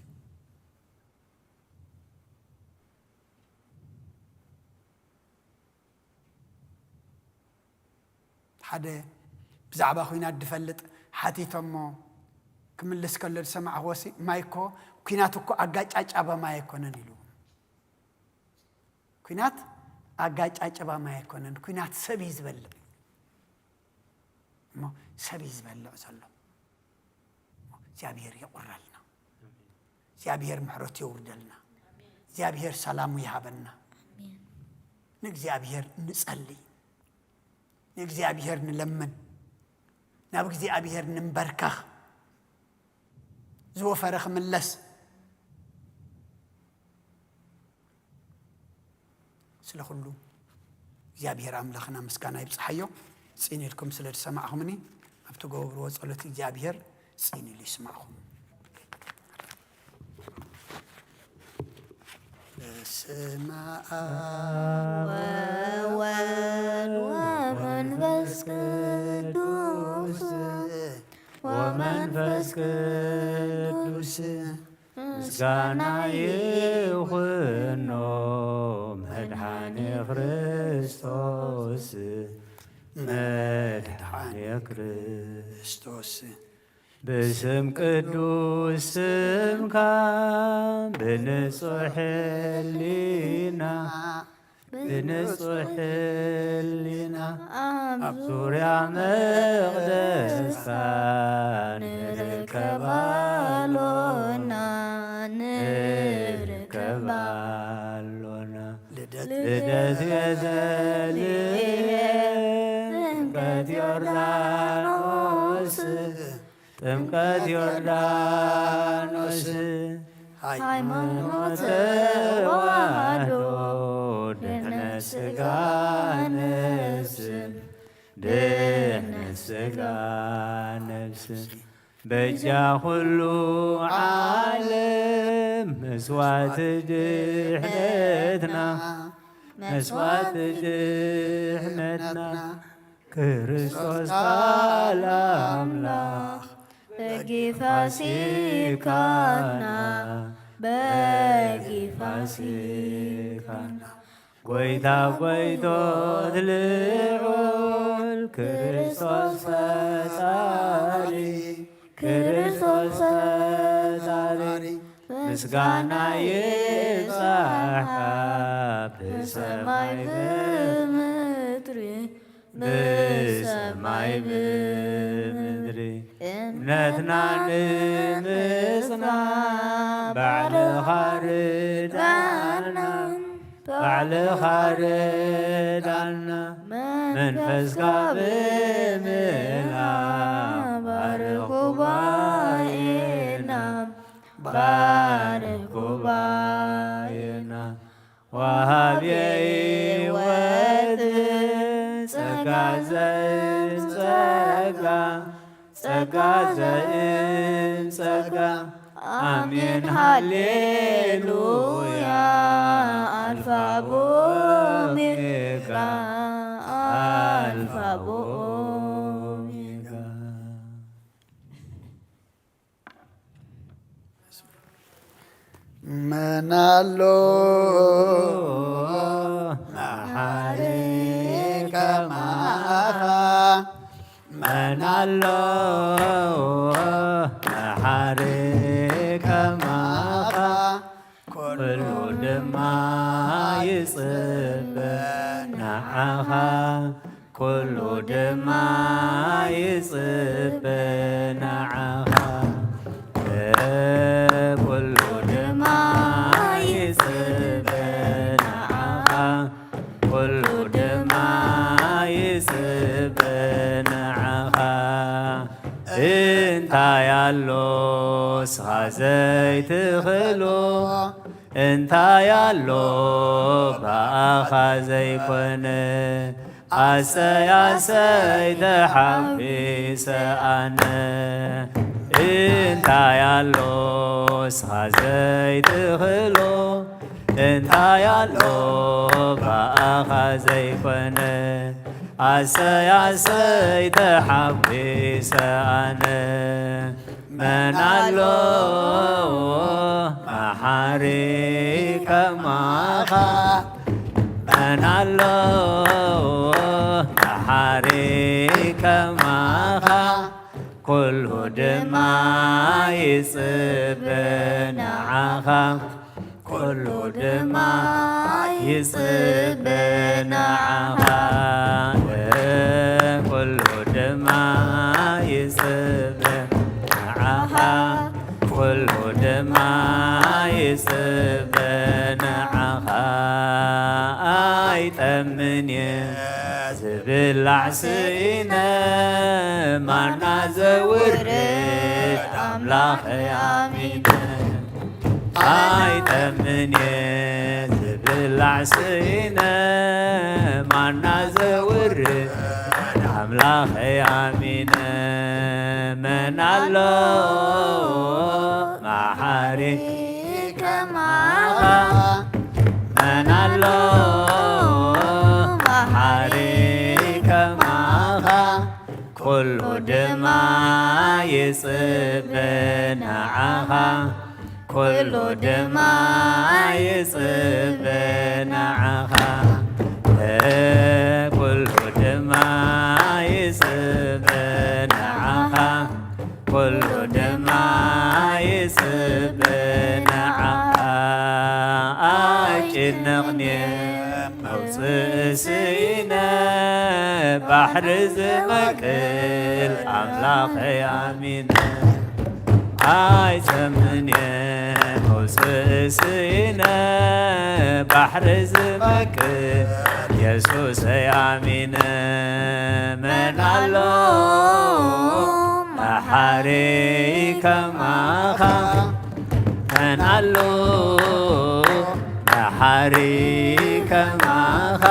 حدا بزعبا خوينا دفلت حتي تمو كمل لسكال سمع وسي مايكو كيناتكو أجاج أجابا ما يكونن يلو كينات أجاج أجابا ما يكونن كينات سبيز بل ما سبيز بل عزلو زابير يقرلنا زابير محروت يوردلنا زابير سلام يهابنا نجزابير نسألي نجزابير نلمن نبغي زابير نمبركخ زو فرخ ملس سلخلو እግዚአብሔር አምላኽና ምስጋና ይብጽሐዮ ጽኒ ልኩም ስለ ተሰማዕኹምኒ ኣብቲ ገብርዎ ጸሎት እግዚአብሔር ጽኒ ይስማዕኹም በስመ አብ ወመንፈስ ቅዱስ ومنفس ቅዱስ ምስጋና ይሁኖ መድኃኔ ክርስቶስ መድኃኔ ክርስቶስ በስም ቅዱስ ስምካ በንጹሕ ሕሊና بنصح لنا أبصريا مقدسان نركبالونا لدت يزالي تمكت يردانوس تمكت يردانوس ሃይማኖት ተዋህዶ ደህነ ሥጋ ነፍስን ደህነ ስጋ ነፍስ በጃ ኩሉ ዓለም መስዋዕት ድሕነትና መስዋዕት ድሕነትና ክርስቶስ ቃል አምላኽ በጊፋሲካና በጊፋሲካና ጐይታ ጐይቶት ልዑል ክርስቶስ ፈጣሪ ክርስቶስ ፈጣሪ ምስጋና ይብዛሕ ብሰማይ ብምድሪ ብሰማይ ብምድሪ እምነትና ንምጽና ባዕልኻ ርዳእና ባዕልኻ ርዳእና መንፈስካ ብምልኣኽ ባርኽ ጉባኤና ባርኽ ጉባኤና ወሃብየ ሕይወት ጸጋ ዘእንጸጋ ጸጋ ዘእንጸጋ አሜን ሃሌሉያ አልፋ ቦሜጋ አልፋ ቦሜጋ መናሎ መሐሪ ከማኻ መናሎ መሐሪ ከማኻ ኩሉ ድማ ይጽበ ንዓኻ ኩሉ ድማ ይጽበ ንዓኻ ኩሉ ድማ ይጽበ ንዓኻ ኩሉ ድማ ይጽበ ንዓኻ እንታይ ኣሎ ስኻ ዘይትኽእሎ እንታይ ኣሎ ባእኻ ዘይኮነ አሰይ ተሓፊሰ ኣነ እንታይ ኣሎ ስኻ ዘይትኽእሎ እንታይ ኣሎ ባእኻ ዘይኮነ አሰይ ተሓፊሰ ኣነ መን ኣሎ መሐሪ ከማኻ መን ኣሎ መሐሪ ከማኻ ኩሉ ድማ ይጽበ ንዓኻ ኩሉ ድማ ይጽበ ንዓኻ ኩሉ ድማ ይጽበ ንዓኻ ኩሉ ድማ ይጽበ ንዓኻ ኣይጠምንየ ዝብላዕ ስኢነ ማና ዘውርድ ኣምላኸይ ኣሚነ ኣይጠምንየ ዝብላዕ ስኢነ ማና ዘውርድ ኣምላኸይ ኣሚነ መን ኣሎ መሐሪ ከማኻ መን ኣሎ መሐሪ ከማኻ ኩሉ ድማ ይጽበ ንዓኻ ኩሉ ድማ ይጽበ ንዓኻ ኩሉ ድማ ይጽበ ንዓኻ ኩሉ ድማ ይጽበ ንዓኻ ኣይጭነቕንየ መውፅእ ስኢነ ባሕሪ ዝመቅል ኣምላኸይ ኣሚነ ኣይጸምንየ መውፅእ ስኢነ ባሕሪ ዝመቅል ኢየሱሰይ ኣሚነ መን ኣሎ መሐሪ ከማኻ መን ኣሎ መሐሪ ከማኻ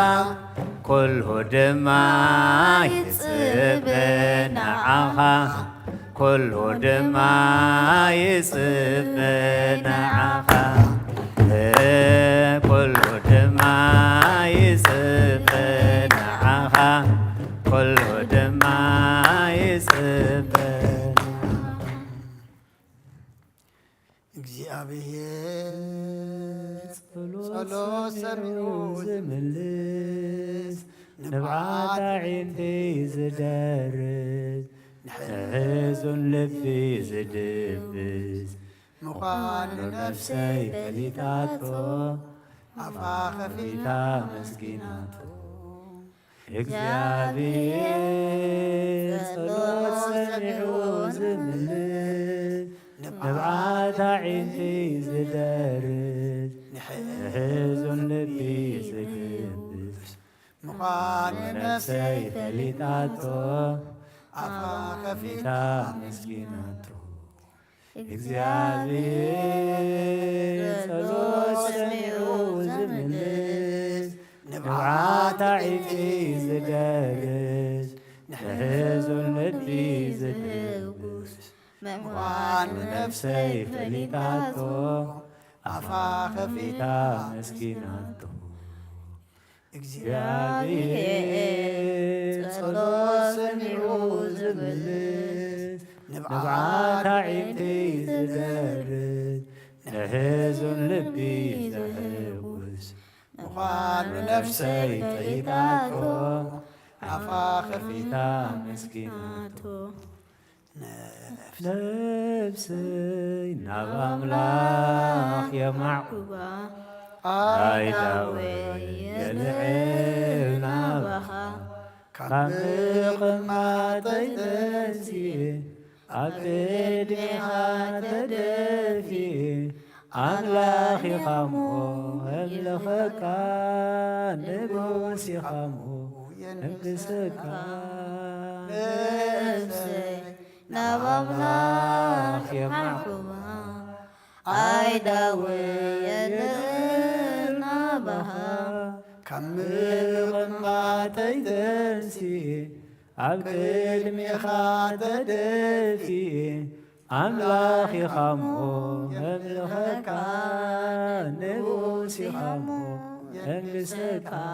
كل دما يصبنا عها كل دما يصبنا عها كل دما يصبنا عها كل دما يصبنا صلو سمعو زملس نبعات عيني زدارس نحزن لبي زدبس مخان نفسي فليتاتو عفا خفيتا مسكيناتو እግዚአብሔር ጸሎት ሰሚዑ ዝምልስ نبعات عيني زدارس نحزن لبي زدبس مخان نفسي فليتاتو عفا خفيتا مسكيناتو እግዚአብሔር ጸሎት ሰሚዑ ዝምልስ نبعات عيني زدارس نحزن لبي زدبس مخان نفسي فليتاتو عفا خفيتا مسكيناتو እግዚአብሔር ጸሎት ሰሚዑ ዝምልስ نبعات عيني زدارس نحزن لبي زدبس مخان نفسي فليتاتو عفا خفيتا مسكيناتو نفسي ناب أملاخ يا معقوبة عيداوي يلعبنا بخا كمق ما تيتسي أبديها تدفي أملاخي خمو الخكا نبوسي خمو نبسكا نفسي ناب أملاخ يا معقوبة عيداوي يلنا بها كمق ما تيتسي عبد ميخا تدفي أملاخي خمو أملخكا نبوسي خمو أملسكا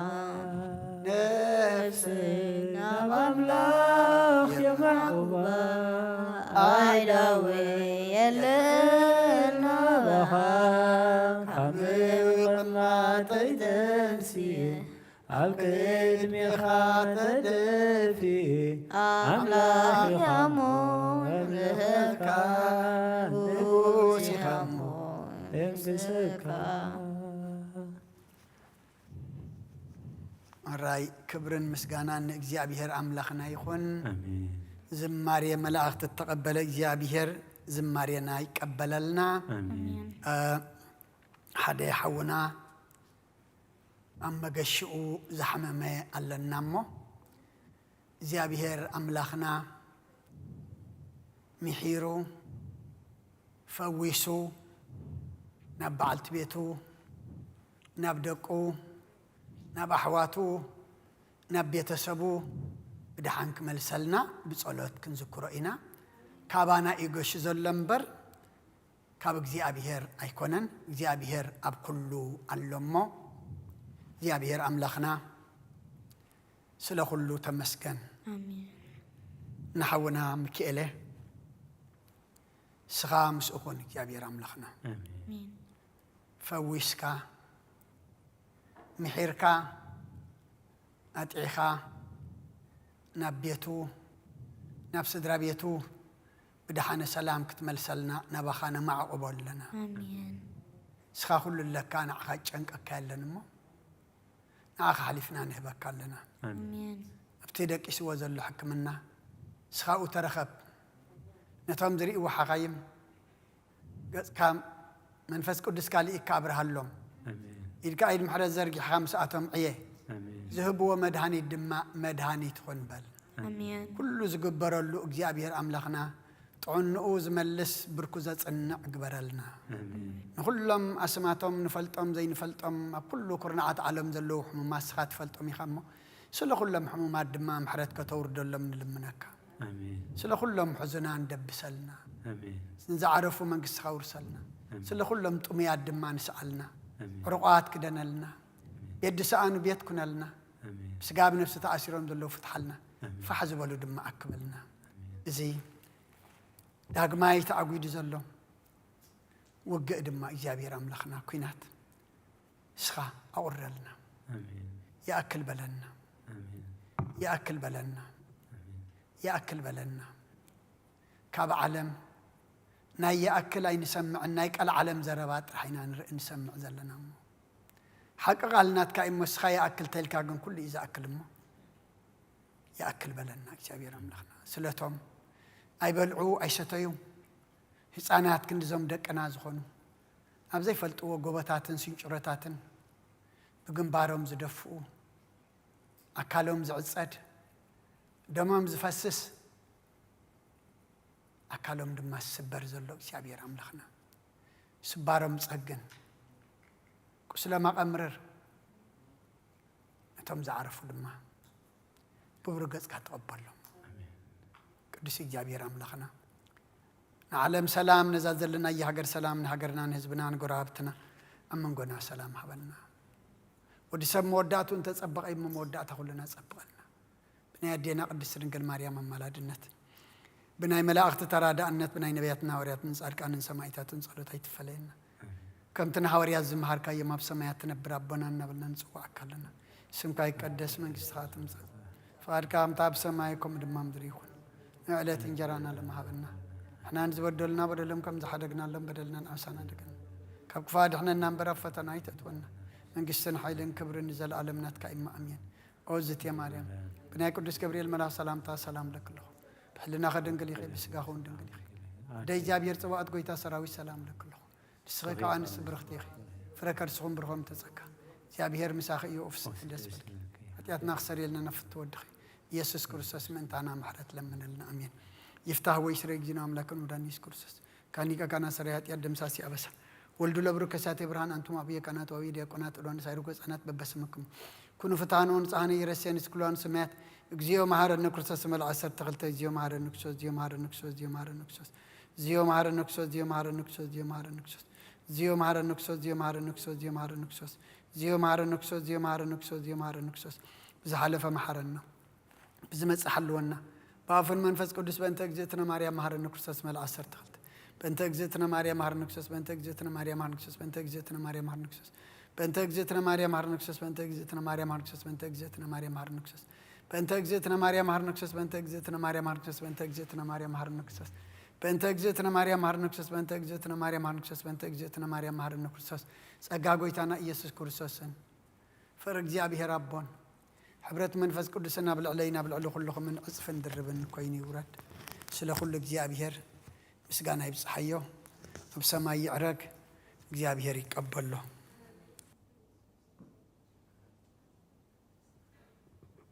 نفسي ناب أملاخ يا معقوبة عيداوي يلنا بها كمق ما تيتسي عبد ميخا تدفي أملاخ خمو أملخكا نبوسي خمو أملسكا راي كبرن مسغانان እግዚአብሔር አምላኽና ይኹን آمين ዝማሬ መላእክት ተቀበለ እግዚአብሔር ዝማሬና ይቀበለልና آمين ሓደ ሓውና አመገሽኡ ዘሐመመ አለናሞ እግዚአብሔር አምላኽና ሚሒሩ ፈዊሱ ናብ በዓልቲ ቤቱ ናብ ደቁ ናብ ኣሕዋቱ ናብ ቤተሰቡ ብድሓን ክመልሰልና ብጸሎት ክንዝክሮ ኢና ካባና ኢጎሽ ዘሎ እምበር ካብ እግዚአብሔር ኣይኮነን እግዚአብሔር ኣብ ኩሉ ኣሎሞ እግዚአብሔር አምላኽና ስለ ኩሉ ተመስገን آمين ንሓውና ሚካኤል ስኻ ምስኡ ኩን እግዚአብሔር አምላኽና آمين ፈዊስካ ምሒርካ ኣጥዒኻ ናብ ቤቱ ናብ ስድራ ቤቱ ብድሓነ ሰላም ክትመልሰልና ናባኻ ነማዕቁቦ ኣለና آمين ስኻ ኩሉ ለካ ንዓኻ ጨንቀካ ያለን እሞ ንዓኻ ሓሊፍና ንህበካ ኣለና آمين ኣብቲ ደቂስዎ ዘሎ ሕክምና ስኻኡ ተረኸብ ነቶም ዝርእይዎ ሓኻይም ገጽካ መንፈስ ቅዱስ ካልኢካ ኣብርሃሎም آمين ኢድካ ኢድ ምሕረት ዘርጊሕኻ ምስኣቶም ዕየ آمين ዝህብዎ መድሃኒት ድማ መድሃኒት ኹን በል آمين ኩሉ ዝግበረሉ እግዚአብሔር አምላኽና ጥዕንኡ ዝመልስ ብርኩ ዘጽንዕ ግበረልና آمين ንኩሎም ኣስማቶም ንፈልጦም ዘይንፈልጦም ኣብ ኩሉ ኩርናዓት ዓለም ዘለዉ ሕሙማት ስኻ ትፈልጦም ኢኻ እሞ سلكلهم حمومات دماء محرت كتورد لهم نلمنك آمين سلكلهم حزنان دبسلنا آمين نزعرفوا من قصة ورسلنا سلكلهم طميات دماء نسألنا رقعات كدنا لنا بيد سأنو بيتكن لنا سقاب نفس تأثيرهم دلو فتحلنا فحزبوا له دماء أكملنا زي داق ما يتعقيد زلو وقع دماء إيجابي رملخنا كوينات سخا أورلنا يأكل بلنا يأكل بلنا يأكل بلنا كاب علم ناي يأكل أي نسمع نايك العالم زربات رحينا نسمع زلنا حق قالنا تكاي مسخا يأكل تلك عن كل إذا أكل مو يأكل بلنا إيجابي رملخنا سلتهم أي بلعو أي ستيو هسانات كندزم دك أنا زخون أبزي فلتوا جوباتاتن سينشرتاتن بجنبارهم زدفوا أكلهم زعزد دمهم زفسس أكلهم دم السبر زلوا سيابير أملخنا سبارهم زعجن كسلما أمرر أنتم زعرفوا دمه ببرقص كتقبلهم قدس سيابير أملخنا نعلم سلام نزل لنا يهجر سلام نهجرنا نهزبنا نقرابتنا أما نقولنا سلام حبلنا ودي سب مودات وانت تصبق أي مودات كلنا تصبقنا بناي دينا قدس رنقل مريم ملادنت بناي ملاأخت تراد أنت بناي نبياتنا وريات نسأل كأن سمايتات نسأل تيت فلينا كم تنهوريات زمهار كاي ما بسمايات نبرابنا نبلنا نسوا أكلنا سم كاي قدس من قصات مسا فارك أم تاب سمايكم دمام دريكون علات إنجرانا لما هبنا إحنا نزودلنا بدلهم كم زحدقنا لهم بدلنا أوسانا دقنا كفاد إحنا ننبر فتنا يتتونا من قصنا حيلين كبر نزل عالمنا كإما أمين أوزت يا مريم بناي قدس كبريل ملا سلام تا سلام لك الله بحلنا خدن قلي خي بسقاخون دن قلي خي داي جابير تواعد قويتا سراوي سلام لك الله تسخيك عن السبرختي خي فركر سخون برهم تزكى جابير مساخي يوفس دس بدك أتياتنا خسر لنا نفط ودخي يسوع كرسس من تانا محرت لمن لنا أمين يفتح ويشرق جنام لكن ودانيس كرسس كانيكا كان سريات يدم ساسي أبسا ولدو لبرو كساتي برهان أنتم أبيه كانت وويدي كانت ولون سايروكس أنات ببسمكم كونوا فتانون صحاني يرسين سكولان سمات زيو مهار النكرسس مال عسر تغلت زيو مهار النكسوس زيو مهار النكسوس زيو مهار النكسوس زيو مهار النكسوس زيو مهار النكسوس زيو مهار النكسوس زيو مهار النكسوس زيو مهار النكسوس زيو مهار النكسوس زيو مهار النكسوس زيو مهار النكسوس زيو مهار النكسوس بزحلف محرنا بزمت حلونا بافن منفس قدس بنت اجزتنا مريم مهار النكسوس مال عسر تغلت بنت اجزتنا مريم مهار النكسوس بنت اجزتنا مريم مهار النكسوس بنت اجزتنا مريم مهار النكسوس بنت اجزتنا مريم مهار النكسوس بنت اجزتنا مريم مهار النكسوس بنت اجزتنا مريم مهار النكسوس بنت اجزتنا مريم مهار النكسوس بنت اجزتنا مريم مهار النكسوس بنت اجزتنا مريم مهار النكسوس بنت اجزتنا مريم مهار النكسوس بنت اجزتنا مريم مهار النكسوس بنت اجزتنا مريم مهار النكسوس ጸጋጎይታና ኢየሱስ ክርስቶስን ፍር እግዚአብሔር አቦን ሕብረት መንፈስ ቅዱስና ብልዕለይና ብልዕሉ ኩልኩም ዕጽፍን ድርብን ኮይኑ ይውረድ ስለ ኩሉ እግዚአብሔር ምስጋና ይብጽሐዮ ኣብ ሰማይ ይዕረግ እግዚአብሔር ይቀበሎ